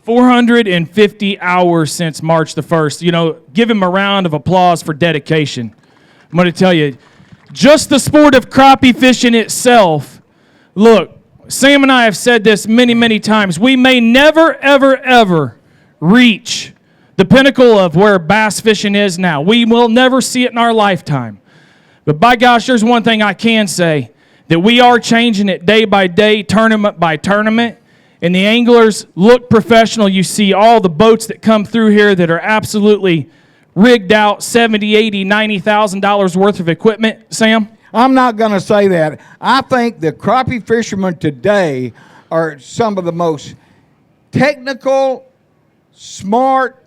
450 hours since March the 1st. Give him a round of applause for dedication. I'm going to tell you, just the sport of crappie fishing itself, look, Sam and I have said this many, many times. We may never, ever, ever reach the pinnacle of where bass fishing is now. We will never see it in our lifetime. But by gosh, there's one thing I can say, that we are changing it day by day, tournament by tournament. And the anglers look professional. You see all the boats that come through here that are absolutely rigged out, $70,000, $80,000, $90,000 worth of equipment. Sam? I'm not going to say that. I think the crappie fishermen today are some of the most technical, smart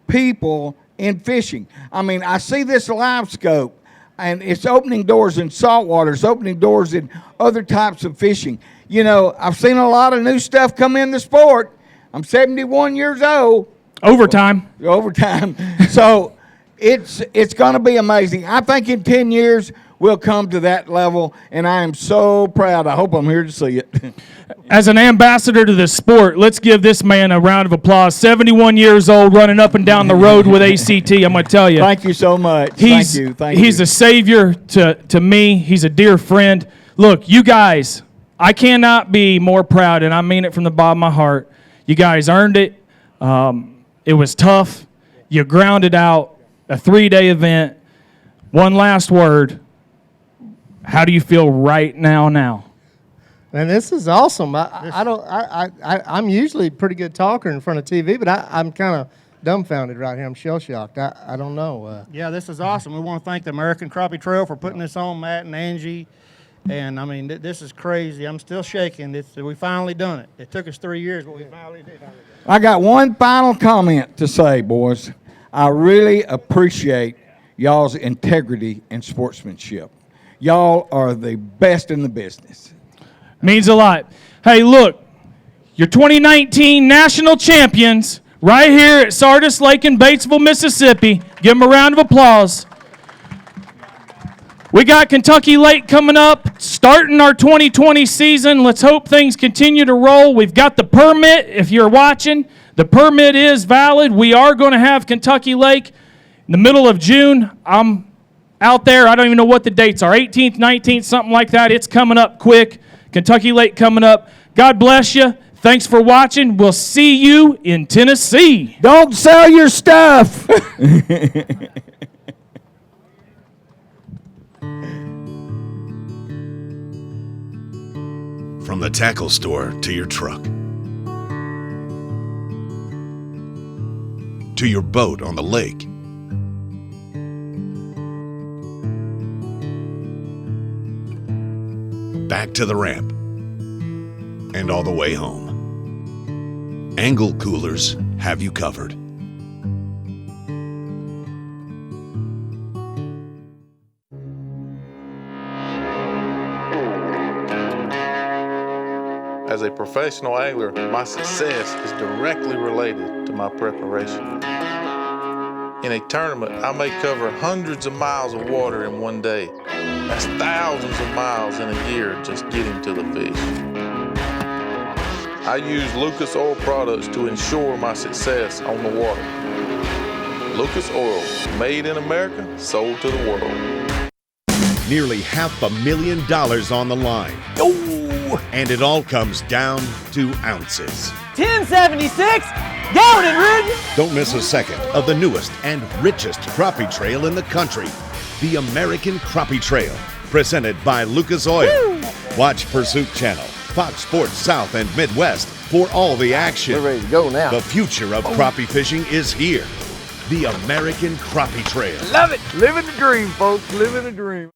people in fishing. I mean, I see this Live Scope, and it's opening doors in saltwater. It's opening doors in other types of fishing. I've seen a lot of new stuff come in the sport. I'm 71 years old. Overtime. So it's going to be amazing. I think in 10 years we'll come to that level, and I am so proud. I hope I'm here to see it. As an ambassador to the sport, let's give this man a round of applause. 71 years old, running up and down the road with ACT. I'm going to tell you. Thank you so much. He's Thank you. a savior to me. He's a dear friend. Look, you guys, I cannot be more proud, and I mean it from the bottom of my heart. You guys earned it. It was tough. You grounded out a 3-day event. One last word. How do you feel right now? And this is awesome. I'm usually a pretty good talker in front of TV, but I'm kind of dumbfounded right here. I'm shell-shocked. I don't know. This is awesome. We want to thank the American Crappie Trail for putting this on, Matt and Angie. And, I mean, this is crazy. I'm still shaking. We finally done it. It took us 3 years, but we finally did it. I got one final comment to say, boys. I really appreciate y'all's integrity and sportsmanship. Y'all are the best in the business. Means a lot. Hey, look, your 2019 national champions right here at Sardis Lake in Batesville, Mississippi. Give them a round of applause. We got Kentucky Lake coming up, starting our 2020 season. Let's hope things continue to roll. We've got the permit, if you're watching. The permit is valid. We are going to have Kentucky Lake in the middle of June. I'm out there. I don't even know what the dates are. 18th, 19th, something like that. It's coming up quick. Kentucky Lake coming up. God bless you. Thanks for watching. We'll see you in Tennessee. Don't sell your stuff. From the tackle store to your truck, to your boat on the lake, back to the ramp, and all the way home. Angle Coolers have you covered. As a professional angler, my success is directly related to my preparation. In a tournament, I may cover hundreds of miles of water in one day. That's thousands of miles in a year just getting to the fish. I use Lucas Oil products to ensure my success on the water. Lucas Oil, made in America, sold to the world. Nearly $500,000 on the line. And it all comes down to ounces. 1076, down and rig. Don't miss a second of the newest and richest crappie trail in the country, the American Crappie Trail, presented by Lucas Oil. Woo! Watch Pursuit Channel, Fox Sports South and Midwest for all the action. We're ready to go now. The future of crappie fishing is here. The American Crappie Trail. Love it. Living the dream, folks. Living the dream.